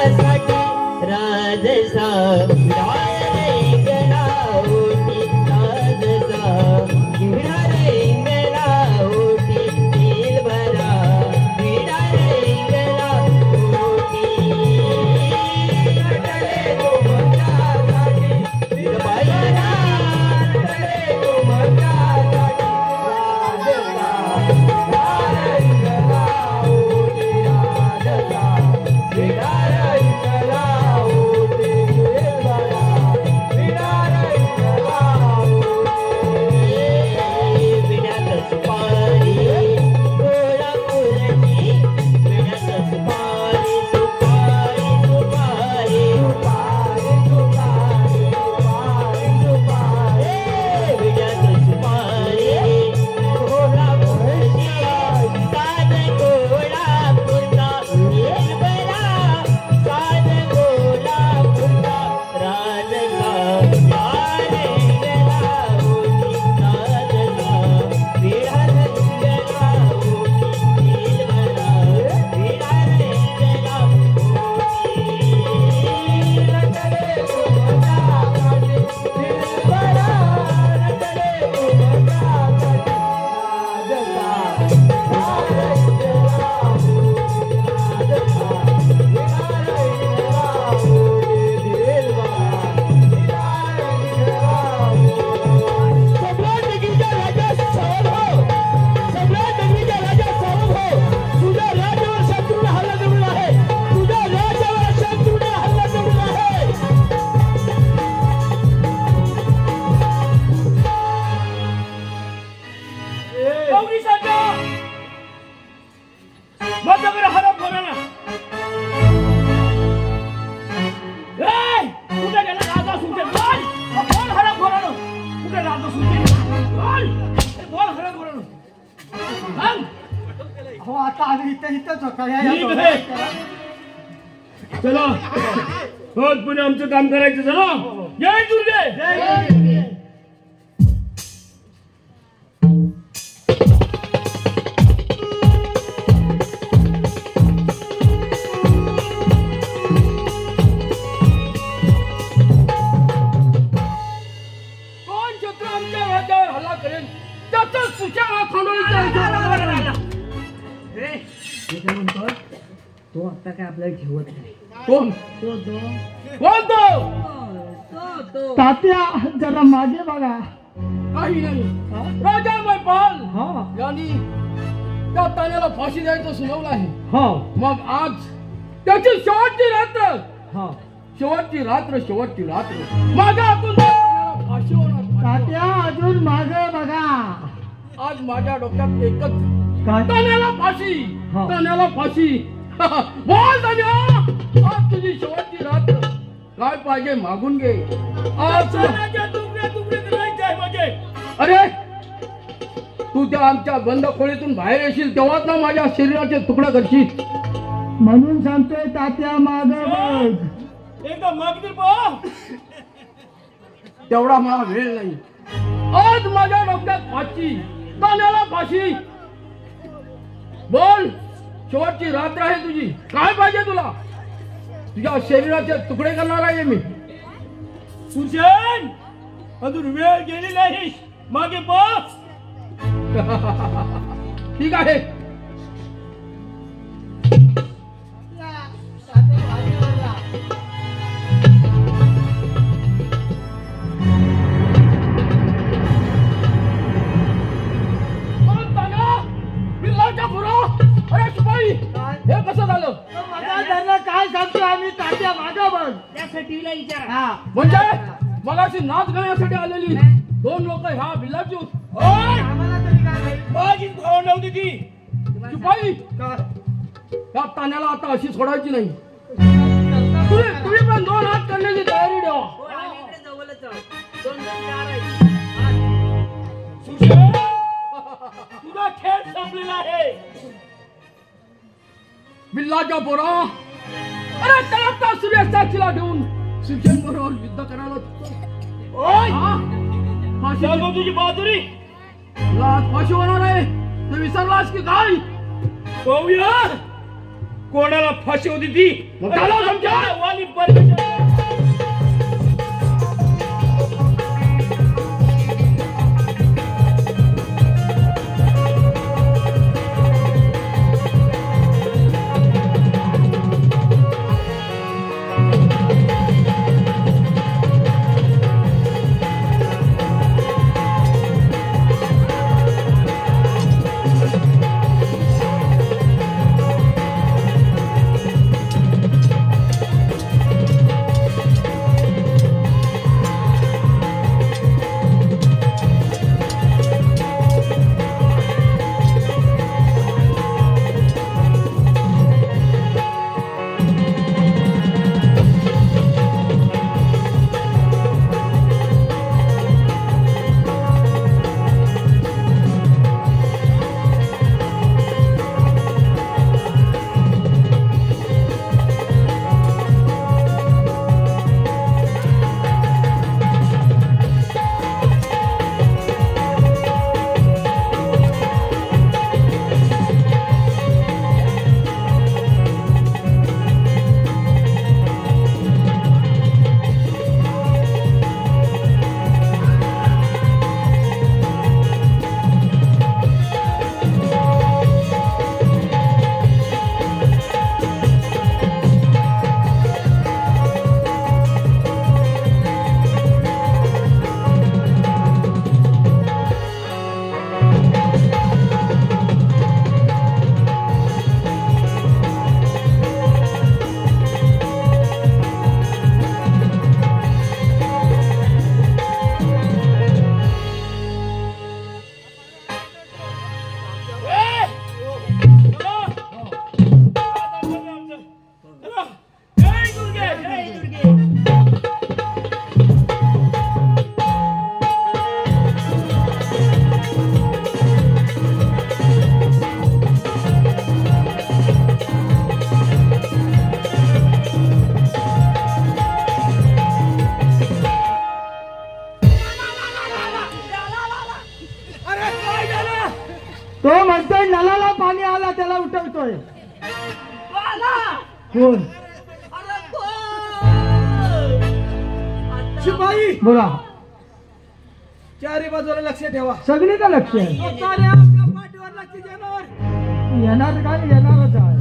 मुक्तासाठी राजसा इंगला ओटी राजसा इंगला ओटी दिलबरा इंगला ओटी नटले तो मुक्तासाठी दिलबरा नटले तो मुक्तासाठी राजसा इंगला ओटी राजसा इंगला ओटी दिलबरा इंगला विड्यात सुपारी कोल्हापूरची विड्यात सुपारी सुपारी सुपारी सुपारी सुपारी सुपारी विड्यात सुपारी कोल्हापूरची साज कोल्हापूरचा दिलबरा साज कोल्हापूरचा राजसा गौरीसाच्या माझ्याकडे हरप बोलायला कुठे गेला राजा सुटे बोल हरप बोलानो कुठे राजा सुटे बोल हरप बोलानो सांग हो आता आम्ही इथंच होता ठीक आहे. चला रोज पुणे आमचं काम करायचं चला जय दुर्गे कोण शत्रू आमच्या राज्यावर हल्ला करेल त्याचा सूचना खांडोळीचा रे मी काय म्हणतो तो आता काय आपल्याला ठेवत नाही कोण तो तो कोण तो तो तो तात्या जरा मागे बघा. काही नाही राजा मैपाल हा यांनी त्या तान्याला फाशी द्यायचं सुनावलं आहे. हा मग आज त्याची शेवटची रात्र हा शेवटची रात्र माझ्या हातून त्या तान्याला फाशी होणार. तात्या अजून मागे बघा. आज माझ्या डोक्यात एकच काय तान्याला फाशी हा. तान्याला फाशी बोल तान्या आज तुझी शेवटची रात्र काय पाहिजे मागून घे. आज अरे तू त्या आमच्या बंद खोलीतून बाहेर येशील तेव्हाच ना माझ्या शरीराचे तुकडे करशील. म्हणून सांगतोय तात्या मागे बघ. एकदम मागतील तेवढा मला वेळ नाही. आज माझ्या डोक्यात फाशी तान्याला फाशी. बोल शेवटची रात्र आहे तुझी काय पाहिजे तुला. तुझ्या शरीराचे तुकडे करणार आहे मी. सुशेन अजून वेळ गेली नाही मागे बस. ठीक आहे अरे शिपाई हे कसं झालं. काय सांगतो आम्ही तात्या मागे बघ. त्या टीव्हीला विचार हा म्हणजे मगाशी नाच गाण्यासाठी आलेली दोन लोक ह्या बिल्लाची आम्हाला तरी काय माहित? नव्हती ती शिपाई त्या तान्याला आता अशी सोडायची नाही. तुम्ही पण दोन हात करण्याची तयारी ठेवा. जवळच दोन दोन चार आहे. तुझा खेळ संपलेला आहे बिल्लाच्या पोरा. अरे त्याला सूर्यास्ताचीला घेऊन शिक्षण बरोबर युद्ध करायला तुझी बहादुरी फाशी होणार आहे. तू विसरलास की काय. पाहूया कोणाला फाशी होती ती मग काला समजा. वाली परमेश्वर तो म्हणतोय नळाला पाणी आला त्याला उठवतोय. कोण? शिपाई बोला. चारी बाजूला लक्ष ठेवा. सगळी का लक्ष आहे? तो चाले आपल्या पाठीवर लक्ष देणार. येणार काय? येणारच आहे.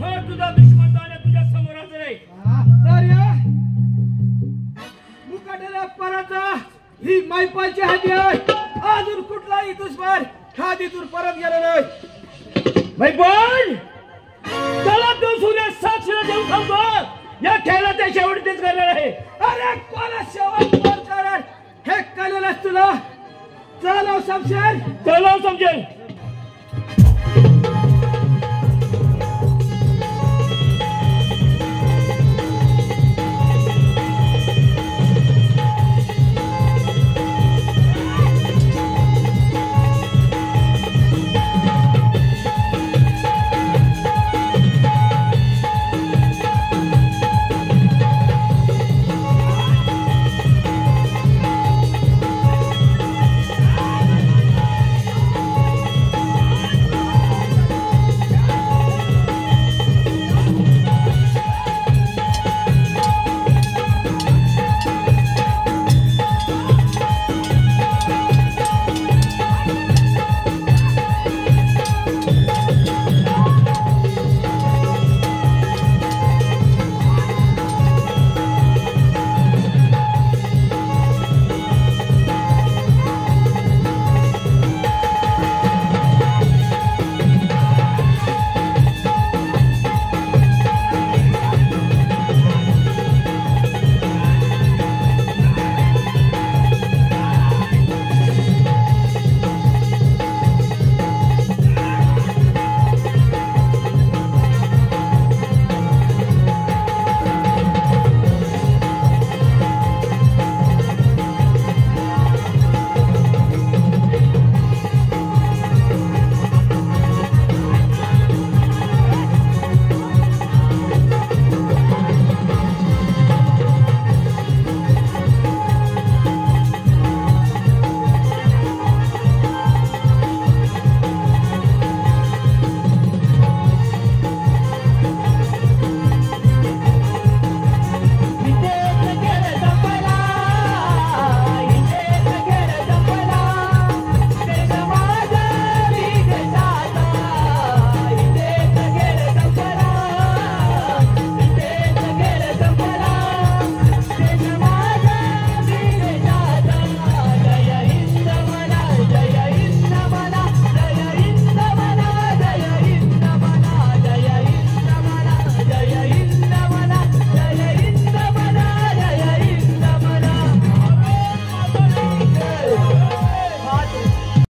हा तुझा दुश्मन दाण्या तुझ्या समोर हजर आहे. तर या मुकाट्याला परत ही मैपालची हाती आहे. अजून कुठलाही दुश्मन हातीतून परत गेला नाही. मैपाल त्याला तो सूर्य साक्षीला देऊ थांबतो. या खेळाच्या शेवटी तेच करणार आहे. अरे कोणा शेवट कोण करणार हे कळेलच तुला. चलो समजेल. चलो समजेल.